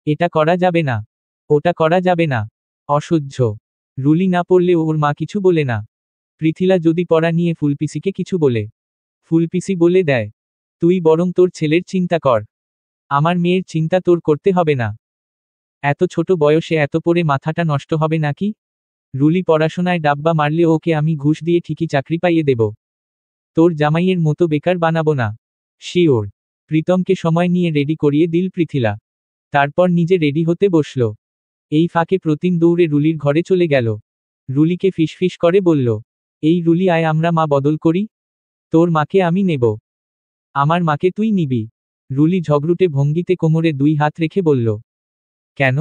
এটা করা যাবে না, ওটা করা যাবে না। অসহ্য। রুলি না পড়লে ওর মা কিছু বলে না। পৃথিলা যদি পড়া নিয়ে ফুলপিসিকে কিছু বলে, ফুলপিসি বলে দেয়, তুই বরং তোর ছেলের চিন্তা কর, আমার মেয়ের চিন্তা তোর করতে হবে না। এত ছোট বয়সে এত পড়ে মাথাটা নষ্ট হবে নাকি? রুলি পড়াশোনায় ডাব্বা মারলে ওকে আমি ঘুষ দিয়ে ঠিকই চাকরি পাইয়ে দেব। তোর জামাইয়ের মতো বেকার বানাবো না। শিওর। প্রীতমকে সময় নিয়ে রেডি করিয়ে দিল পৃথিলা। তারপর নিজে রেডি হতে বসল। এই ফাঁকে প্রতিম দৌড়ে রুলির ঘরে চলে গেল। রুলিকে ফিসফিস করে বলল, এই রুলি আয়, আমরা মা বদল করি। তোর মাকে আমি নেব, আমার মাকে তুই নিবি। রুলি ঝগড়ুটে ভঙ্গিতে কোমরে 2 হাত রেখে বলল, কেন?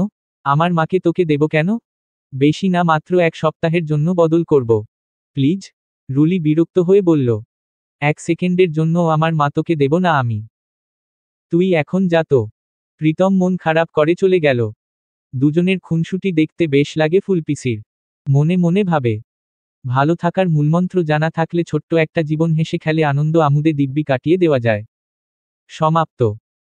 আমার মাকে তোকে দেব কেন? বেশি না, মাত্র 1 সপ্তাহের জন্য বদল করব। প্লিজ। রুলি বিরক্ত হয়ে বলল, 1 সেকেন্ডের জন্য আমার মা তোকে দেব না আমি। তুই এখন যা তো। প্রীতম মন খারাপ করে চলে গেল। দুজনের খুনসুটি দেখতে বেশ লাগে ফুলপিসির। মনে মনে ভাবে, ভালো থাকার মূলমন্ত্র জানা থাকলে ছোট্ট একটা জীবন হেসে খেলে আনন্দ আমোদে দিব্যি কাটিয়ে দেওয়া যায়। সমাপ্ত।